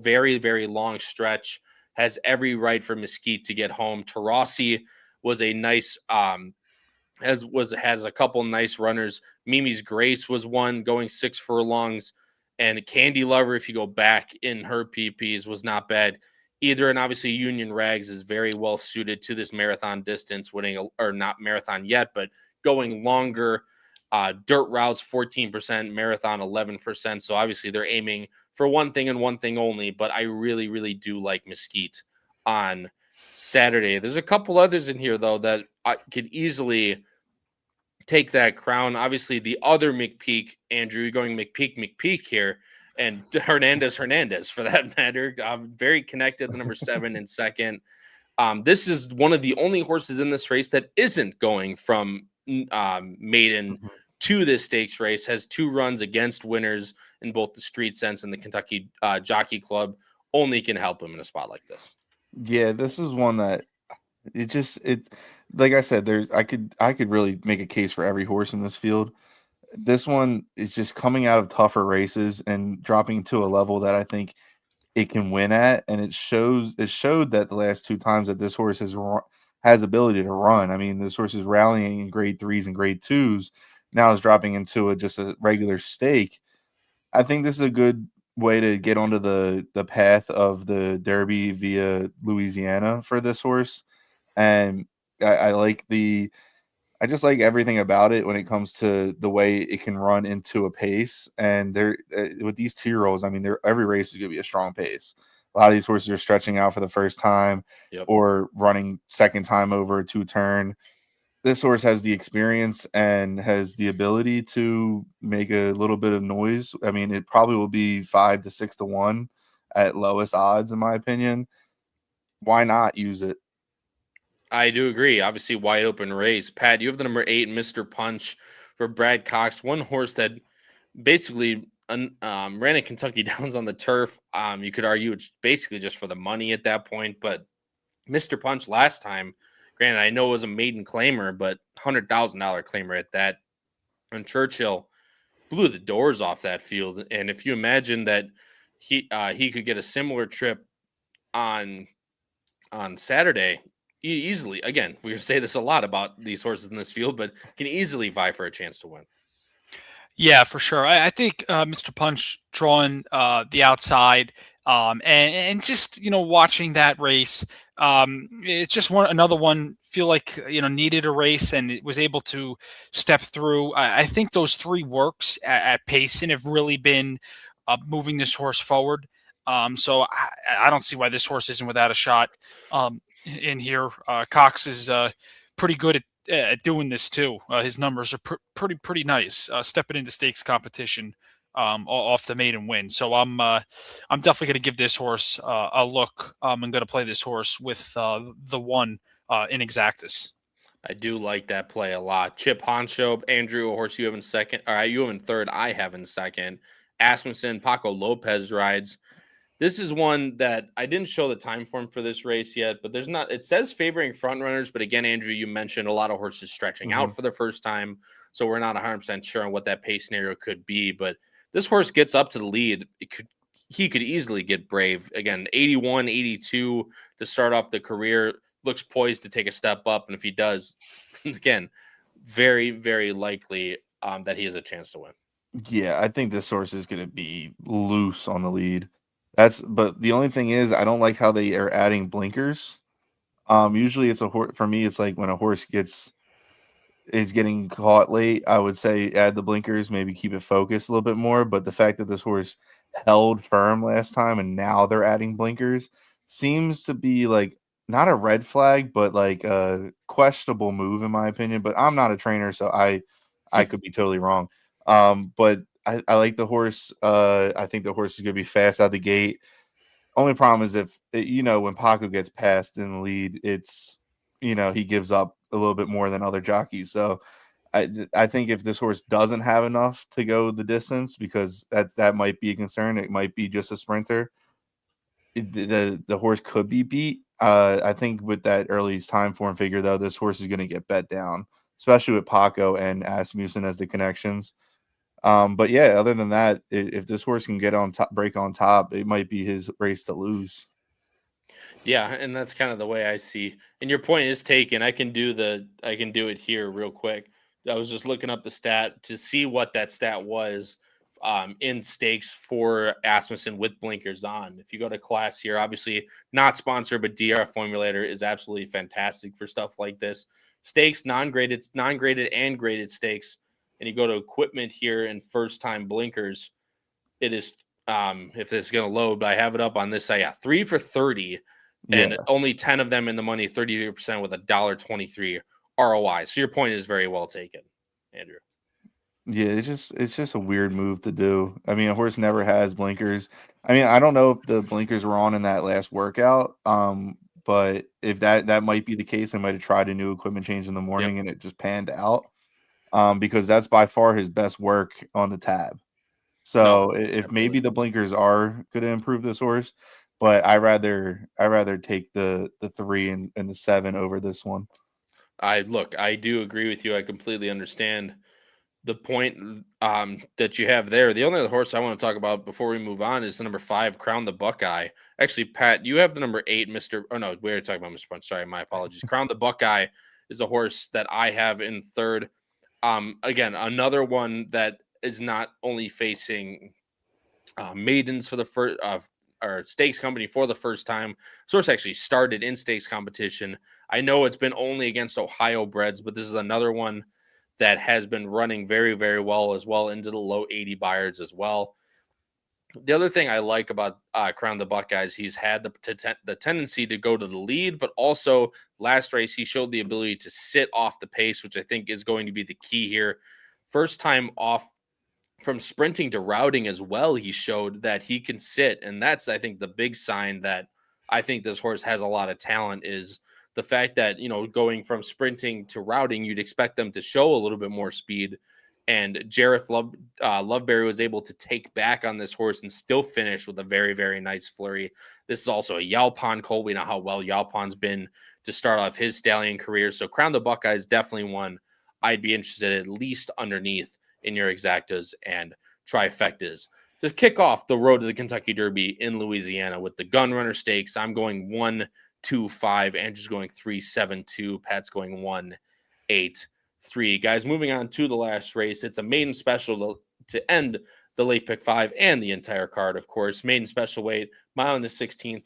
very, very long stretch, has every right for Mesquite to get home. Tarasi was a nice, has a couple nice runners. Mimi's Grace was one going 6 furlongs, and Candy Lover, if you go back in her PPs, was not bad either. And obviously Union Rags is very well suited to this marathon distance, or not marathon yet, but going longer. Dirt routes 14%, marathon 11%. So obviously they're aiming for one thing and one thing only, but I really, really do like Mesquite on Saturday. There's a couple others in here, though, that I could easily take that crown. Obviously, the other McPeak, Andrew, you're going McPeak here, and Hernandez for that matter. Very connected, the number 7 in second. This is one of the only horses in this race that isn't going from maiden to this stakes race, has 2 runs against winners in both the Street Sense and the Kentucky Jockey Club. Only can help him in a spot like this. Yeah, this is one that it like I said, I could really make a case for every horse in this field. This one is just coming out of tougher races and dropping to a level that I think it can win at, and it showed that the last 2 times that this horse has ability to run. I mean, this horse is rallying in grade 3s and grade 2s. Now is dropping into just a regular stake. I think this is a good way to get onto the path of the Derby via Louisiana for this horse. And I just like everything about it when it comes to the way it can run into a pace. And with these 2-year-olds, I mean, every race is going to be a strong pace. A lot of these horses are stretching out for the first time, or running second time over a 2-turn. This horse has the experience and has the ability to make a little bit of noise. I mean, it probably will be 5 to 6 to 1 at lowest odds, in my opinion. Why not use it? I do agree. Obviously, wide open race. Pat, you have the number 8, Mr. Punch, for Brad Cox. One horse that basically ran in Kentucky Downs on the turf. You could argue it's basically just for the money at that point. But Mr. Punch last time, granted, I know it was a maiden claimer, but $100,000 claimer at that. And Churchill blew the doors off that field. And if you imagine that he could get a similar trip on on Saturday, easily, again, we say this a lot about these horses in this field, but can easily vie for a chance to win. Yeah, for sure. I think Mr. Punch drawing the outside and just watching that race. It's just another one. Feel like needed a race and it was able to step through. I think those three works at pace and have really been moving this horse forward. So I don't see why this horse isn't without a shot in here. Cox is pretty good at doing this too. His numbers are pretty nice. Stepping into stakes competition off the maiden win. So I'm definitely going to give this horse a look. I'm going to play this horse with the one in Exactus. I do like that play a lot. Chip Honcho, Andrew, a horse you have in second. All right, you have in third. I have in second. Asmussen, Paco Lopez rides. This is one that I didn't show the time form for this race yet, but there's not. It says favoring front runners, but again, Andrew, you mentioned a lot of horses stretching out for the first time, so we're not 100% sure on what that pace scenario could be. But this horse gets up to the lead. He could easily get brave. Again, 81, 82 to start off the career. Looks poised to take a step up, and if he does, again, very, very likely that he has a chance to win. Yeah, I think this horse is going to be loose on the lead. But the only thing is, I don't like how they are adding blinkers. Usually it's a horse for me. It's like when a horse is getting caught late, I would say add the blinkers, maybe keep it focused a little bit more. But the fact that this horse held firm last time and now they're adding blinkers seems to be like not a red flag, but like a questionable move in my opinion. But I'm not a trainer, so I could be totally wrong. But I like the horse. I think the horse is going to be fast out the gate. Only problem is if when Paco gets passed in the lead, it's he gives up a little bit more than other jockeys. So I think if this horse doesn't have enough to go the distance, because that might be a concern. It might be just a sprinter. The horse could be beat. I think with that early time form figure though, this horse is going to get bet down, especially with Paco and Asmussen as the connections. But yeah, other than that, if this horse can get on top, break on top, it might be his race to lose. Yeah, and that's kind of the way I see. And your point is taken. I can do it here real quick. I was just looking up the stat to see what that stat was in stakes for Asmussen with blinkers on. If you go to class here, obviously not sponsored, but DR Formulator is absolutely fantastic for stuff like this. Stakes, non-graded and graded stakes. And you go to equipment here and first time blinkers, it is if this is going to load, but I have it up on this side. Yeah, 3 for 30 and only 10 of them in the money, 33% with $1.23 ROI. So your point is very well taken, Andrew. Yeah, it's just a weird move to do. I mean, a horse never has blinkers. I mean, I don't know if the blinkers were on in that last workout. But if that might be the case, I might have tried a new equipment change in the morning and it just panned out. Because that's by far his best work on the tab. So if maybe the blinkers are going to improve this horse, but I rather take the 3 and the 7 over this one. I do agree with you. I completely understand the point that you have there. The only other horse I want to talk about before we move on is the number 5, Crown the Buckeye. Actually, Pat, you have the number 8, Mr. Oh no, we were talking about Mr. Punch. Sorry, my apologies. Crown the Buckeye is a horse that I have in third. Again, another one that is not only facing maidens for the first or stakes company for the first time. Source actually started in stakes competition. I know it's been only against Ohio breds, but this is another one that has been running very, very well as well into the low 80 buyers as well. The other thing I like about Crown the Buckeyes, he's had the tendency to go to the lead, but also last race he showed the ability to sit off the pace, which I think is going to be the key here. First time off from sprinting to routing as well, he showed that he can sit, and that's, I think, the big sign that I think this horse has a lot of talent is the fact that, going from sprinting to routing, you'd expect them to show a little bit more speed. And Jareth Loveberry was able to take back on this horse and still finish with a very, very nice flurry. This is also a Yalpon colt. We know how well Yalpon's been to start off his stallion career. So Crown the Buckeye is definitely one I'd be interested in, at least underneath in your exactas and trifectas. To kick off the road to the Kentucky Derby in Louisiana with the Gunrunner Stakes, I'm going 1, 3-2-5. Andrew's going 3-7-2. Pat's going 1-8-3. Guys, moving on to the last race. It's a maiden special to end the late pick 5 and the entire card, of course. Maiden special weight, mile and the 16th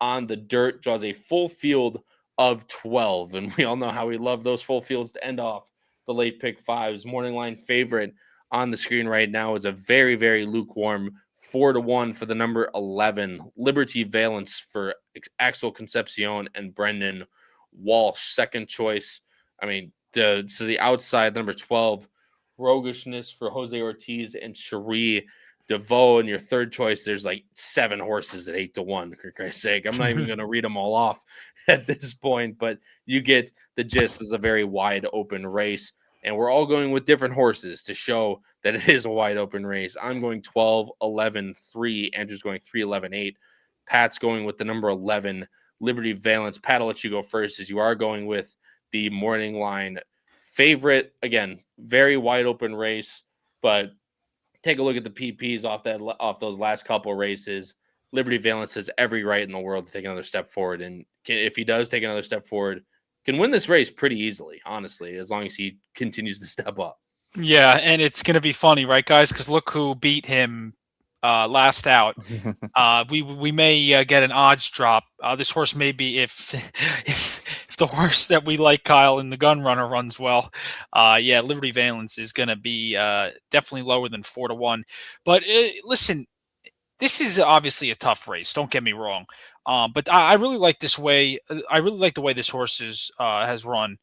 on the dirt, draws a full field of 12. And we all know how we love those full fields to end off the late pick 5s. Morning line favorite on the screen right now is a very, very lukewarm 4-1 for the number 11, Liberty Valence for Axel Concepcion and Brendan Walsh. Second choice, I mean, the outside, number 12, Roguishness for Jose Ortiz and Cherie DeVoe. And your third choice, there's like 7 horses at 8-1, for Christ's sake. I'm not even going to read them all off at this point, but you get the gist. Is a very wide open race. And we're all going with different horses to show that it is a wide open race. I'm going 12-11-3. Andrew's going 3-11-8. Pat's going with the number 11, Liberty Valence. Pat, I'll let you go first, as you are going with the morning line favorite. Again, very wide open race, but take a look at the PPs off those last couple races. Liberty Valence has every right in the world to take another step forward. And if he does take another step forward, can win this race pretty easily, honestly, as long as he continues to step up. Yeah, and it's going to be funny, right, guys? Because look who beat him last out. We may get an odds drop. This horse may be if the horse that we like, Kyle, in the Gun Runner runs well. Yeah, Liberty Valence is going to be definitely lower than 4-1. But listen, this is obviously a tough race. Don't get me wrong. But I really like this way. I really like the way this horse has run.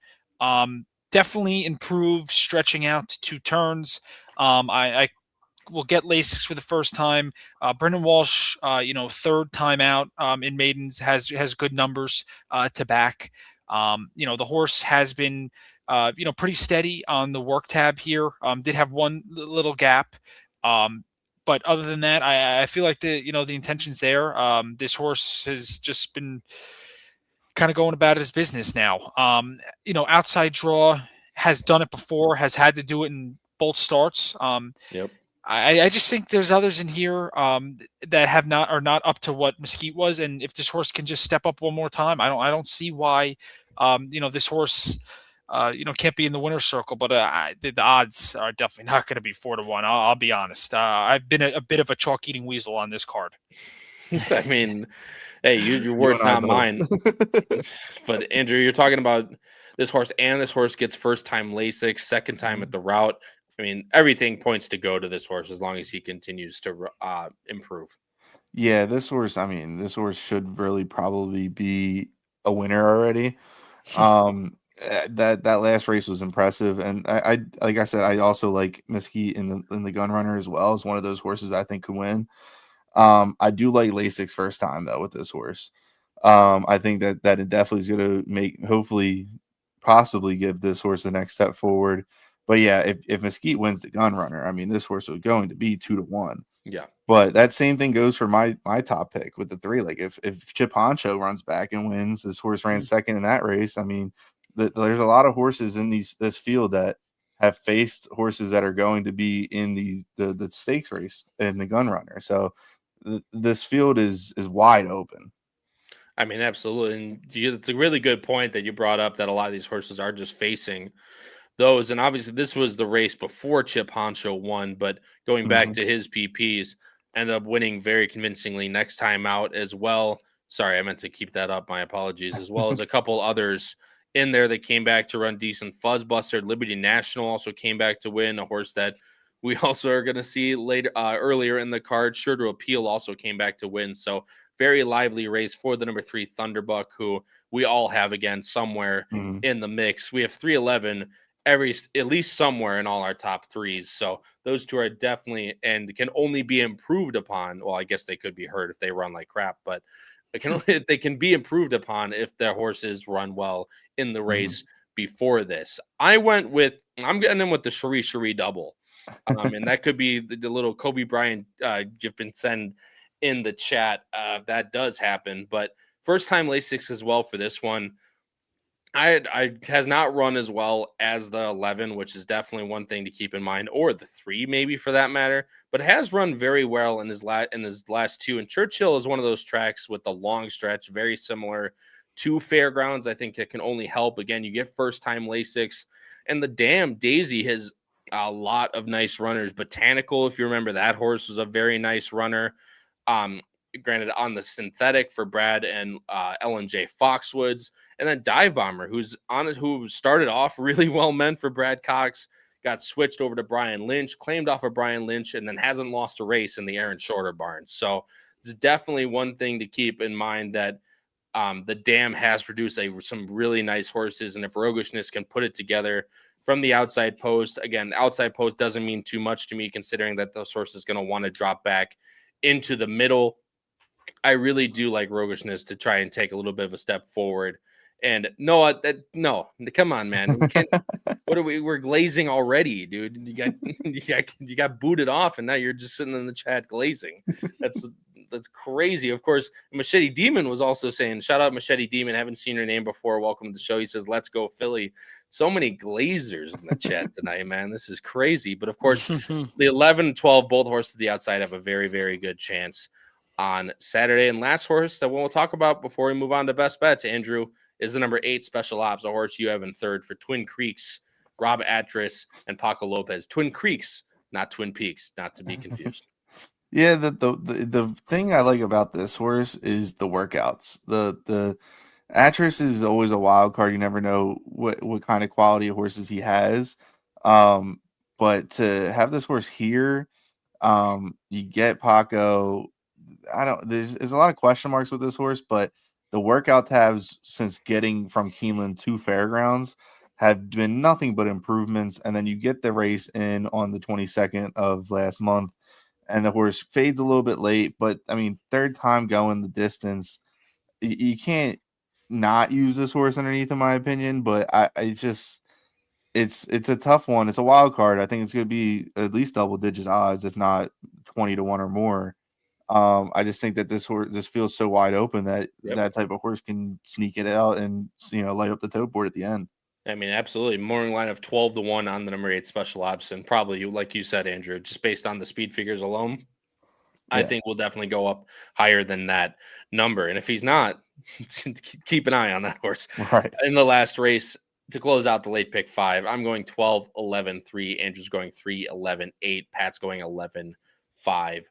Definitely improved, stretching out to 2 turns. I will get Lasix for the first time. Brendan Walsh, third time out in maidens, has good numbers to back. The horse has been pretty steady on the work tab here. Did have one little gap. But other than that, I feel like the intention's there. This horse has just been kind of going about his business now. Outside draw, has done it before, has had to do it in both starts. Yep. I just think there's others in here that are not up to what Mesquite was, and if this horse can just step up one more time, I don't see why this horse can't be in the winner's circle. But the odds are definitely not going to be 4-1. I'll be honest. I've been a bit of a chalk eating weasel on this card. I mean, hey, your words, not mine. But Andrew, you're talking about this horse, and this horse gets first time Lasix, second time at the route. I mean, everything points to go to this horse as long as he continues to improve. Yeah, this horse should really probably be a winner already. That last race was impressive, and I like I said, I also like Mesquite in the Gun Runner as well as one of those horses I think could win. I do like Lasix first time though with this horse. I think that it definitely is going to hopefully possibly give this horse the next step forward. But yeah, if Mesquite wins the Gun Runner, I mean, this horse is going to be 2-1. Yeah. But that same thing goes for my top pick with the 3. Like if Chip Honcho runs back and wins, this horse ran second in that race. I mean, there's a lot of horses in this field that have faced horses that are going to be in the stakes race in the Gun Runner. So this field is wide open. I mean, absolutely. And it's a really good point that you brought up, that a lot of these horses are just facing those. And obviously this was the race before Chip Honcho won, but going back to his PPs, ended up winning very convincingly next time out as well. Sorry, I meant to keep that up. My apologies. As well as a couple others in there that came back to run decent. Fuzzbuster, Liberty National also came back to win, a horse that we also are going to see earlier in the card. Sure to Appeal also came back to win. So very lively race for the number 3 Thunderbuck, who we all have again somewhere in the mix. We have 311 at least somewhere in all our top 3s. So those 2 are definitely and can only be improved upon. Well, I guess they could be hurt if they run like crap, but they can be improved upon if their horses run well in the race before this. I'm getting in with the Cherie double. And that could be the little Kobe Bryant you've been sent in the chat. That does happen, but first time Lasix as well for this one. I has not run as well as the 11, which is definitely one thing to keep in mind, or the 3 maybe for that matter, but has run very well in his last 2. And Churchill is one of those tracks with the long stretch, very similar to Fairgrounds. I think it can only help. Again, you get first-time Lasix, and the Dam Daisy has a lot of nice runners. Botanical, if you remember, that horse was a very nice runner. Granted, on the synthetic for Brad and Ellen J. Foxwoods, and then Dive Bomber, who started off really well meant for Brad Cox, got switched over to Brian Lynch, claimed off of Brian Lynch, and then hasn't lost a race in the Aaron Shorter barns. So it's definitely one thing to keep in mind, that the Dam has produced some really nice horses, and if Roguishness can put it together from the outside post, again, the outside post doesn't mean too much to me, considering that those horses going to want to drop back into the middle. I really do like Roguishness to try and take a little bit of a step forward. And no, come on, man. We can't. We're glazing already, dude. You got booted off, and now you're just sitting in the chat glazing. That's crazy. Of course, Machete Demon was also saying, shout out Machete Demon. Haven't seen your name before. Welcome to the show. He says, let's go Philly. So many glazers in the chat tonight, man. This is crazy. But of course, the 11 and 12, both horses to the outside, have a very, very good chance on Saturday. And last horse that we'll talk about before we move on to best bets, Andrew, is the number 8 Special Ops, a horse you have in third for Twin Creeks, Rob Atris, and Paco Lopez. Twin Creeks, not Twin Peaks, not to be confused. Yeah, the thing I like about this horse is the workouts. The Atris is always a wild card. You never know what kind of quality of horses he has. But to have this horse here, you get Paco. There's a lot of question marks with this horse, but the workout tabs since getting from Keeneland to Fairgrounds have been nothing but improvements. And then you get the race in on the 22nd of last month, and the horse fades a little bit late. But I mean, third time going the distance, you can't not use this horse underneath, in my opinion. But it's a tough one. It's a wild card. I think it's going to be at least double digit odds, if not 20 to 1 or more. I just think that this horse feels so wide open that that type of horse can sneak it out and light up the tote board at the end. I mean, absolutely. Morning line of 12 to 1 on the number 8 Special Ops, and probably, like you said, Andrew, just based on the speed figures alone, I think we'll definitely go up higher than that number. And if he's not, keep an eye on that horse. Right. In the last race to close out the late pick 5, I'm going 12, 11, 3. Andrew's going 3, 11, 8. Pat's going 11, 5,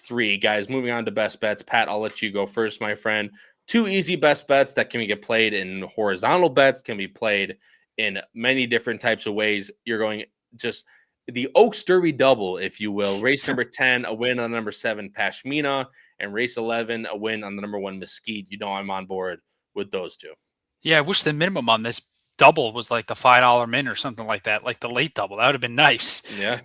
3. Guys, moving on to best bets. Pat, I'll let you go first, my friend. 2 easy best bets that can get played in horizontal bets, can be played in many different types of ways. You're going just the Oaks Derby double, if you will. Race number 10, a win on number 7, Pashmina, and race 11, a win on the number 1, Mesquite. You know I'm on board with those two. Yeah, I wish the minimum on this double was like the $5 min or something like that, like the late double. That would have been nice. Yeah.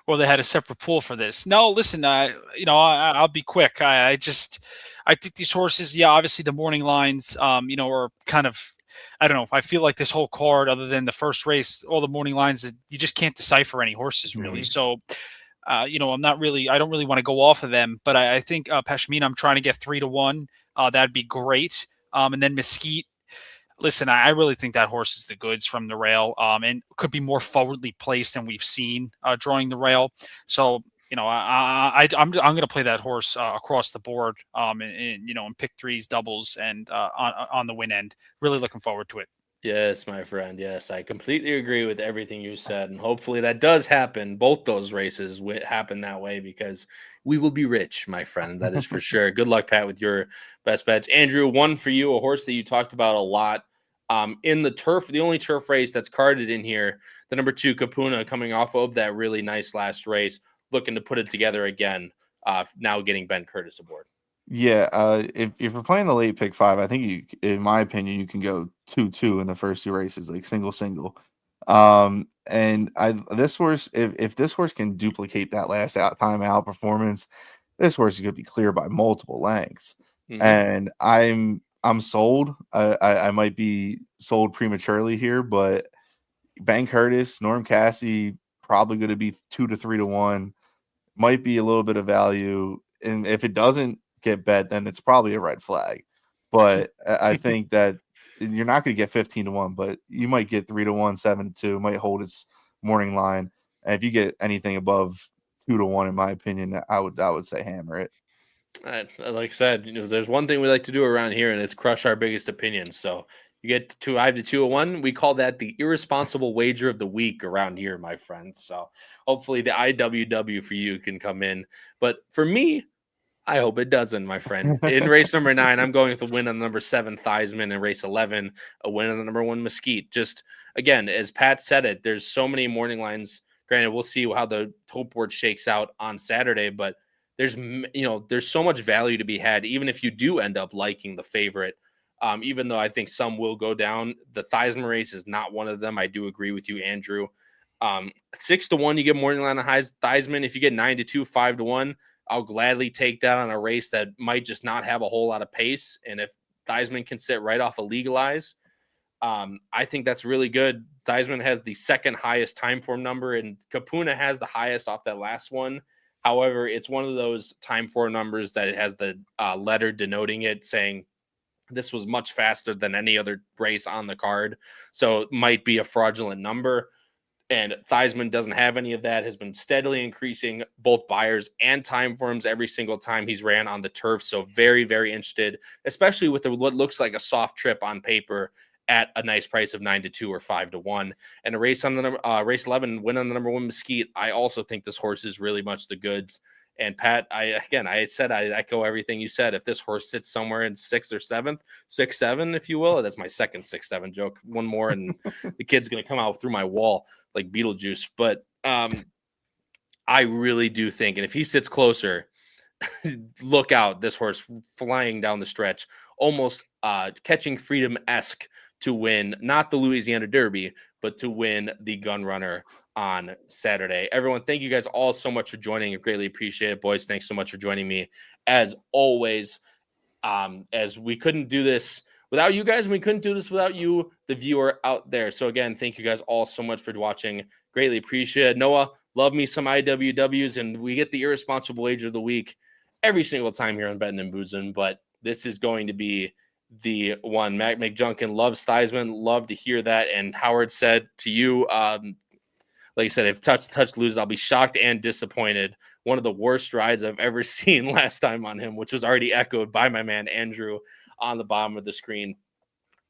Or they had a separate pool for this. No, listen, I'll be quick. I think these horses, obviously the morning lines, are kind of, I don't know. I feel like this whole card, other than the first race, all the morning lines, you just can't decipher any horses really. So, I don't really want to go off of them, but I think Pashmina, I'm trying to get 3 to 1. That'd be great. And then Mesquite. Listen, I really think that horse is the goods from the rail, and could be more forwardly placed than we've seen drawing the rail. So, I'm going to play that horse across the board, in pick threes, doubles, and on the win end. Really looking forward to it. Yes, my friend. Yes, I completely agree with everything you said, and hopefully that does happen. Both those races happen that way, because we will be rich, my friend. That is for sure. Good luck, Pat, with your best bets. Andrew, one for you, a horse that you talked about a lot. In the turf, the only turf race that's carded in here, the number 2 Capuna, coming off of that really nice last race, looking to put it together again, now getting Ben Curtis aboard. Yeah, if you're playing the late pick 5, I think in my opinion, you can go 2-2 in the first 2 races, like single. And this horse, if this horse can duplicate that last time out performance, this horse is going to be clear by multiple lengths. Mm-hmm. And I'm sold. I might be sold prematurely here, but Ben Curtis, Norm Cassie, probably going to be 2 to 3 to 1. Might be a little bit of value, and if it doesn't get bet, then it's probably a red flag. But I think that you're not going to get 15 to 1, but you might get 3 to 1, 7 to 2. Might hold its morning line, and if you get anything above 2 to 1, in my opinion, I would say hammer it. Like I said, there's one thing we like to do around here, and it's crush our biggest opinions. So you get to 5-2-1. We call that the irresponsible wager of the week around here, my friends. So hopefully the IWW for you can come in. But for me, I hope it doesn't, my friend. In race number 9, I'm going with a win on the number 7, Theismann. In race 11, a win on the number 1, Mesquite. Just, again, as Pat said it, there's so many morning lines. Granted, we'll see how the tote board shakes out on Saturday, but there's so much value to be had, even if you do end up liking the favorite. Even though I think some will go down, the Theismann race is not one of them. I do agree with you, Andrew. 6-1, you get morning line on Theismann. If you get 9-2, 5-1, I'll gladly take that on a race that might just not have a whole lot of pace. And if Theismann can sit right off a Legalize, I think that's really good. Theismann has the second highest time form number, and Capuna has the highest off that last one. However, it's one of those time form numbers that it has the letter denoting it, saying this was much faster than any other race on the card. So it might be a fraudulent number. And Theismann doesn't have any of that, has been steadily increasing both buyers and time forms every single time he's ran on the turf. So very, very interested, especially with what looks like a soft trip on paper at a nice price of 9-2 or 5-1. And a race on the race 11, win on the number 1, Mesquite. I also think this horse is really much the goods. And Pat, I said I echo everything you said. If this horse sits somewhere in 6th or 7th, 6-7, if you will, that's my second 6-7 joke. One more, and the kid's gonna come out through my wall like Beetlejuice. But I really do think, and if he sits closer, look out, this horse flying down the stretch, almost catching freedom-esque to win not the Louisiana Derby, but to win the Gun Runner on Saturday. Everyone, thank you guys all so much for joining. I greatly appreciate it. Boys, thanks so much for joining me. As always, as we couldn't do this without you guys, and we couldn't do this without you, the viewer out there. So again, thank you guys all so much for watching. Greatly appreciate it. Noah, love me some IWWs, and we get the irresponsible wager of the week every single time here on Bettin and Boozin, but this is going to be the one. Mac McJunkin loves Theismann. Love to hear that. And Howard said to you, like I said, if touch loses, I'll be shocked and disappointed. One of the worst rides I've ever seen last time on him, which was already echoed by my man Andrew on the bottom of the screen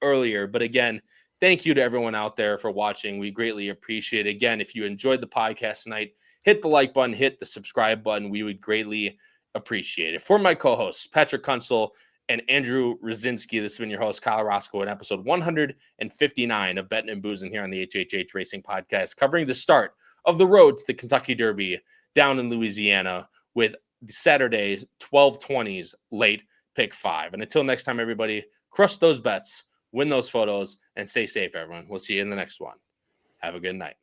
earlier. But again, thank you to everyone out there for watching. We greatly appreciate it. Again, if you enjoyed the podcast tonight, hit the like button, hit the subscribe button. We would greatly appreciate it. For my co-hosts, Patrick Kunsel and Andrew Rosinski, this has been your host, Kyle Roscoe, in episode 159 of Bettin and Boozin here on the HHH Racing Podcast, covering the start of the road to the Kentucky Derby down in Louisiana with Saturday's 1220s Late Pick 5. And until next time, everybody, crush those bets, win those photos, and stay safe, everyone. We'll see you in the next one. Have a good night.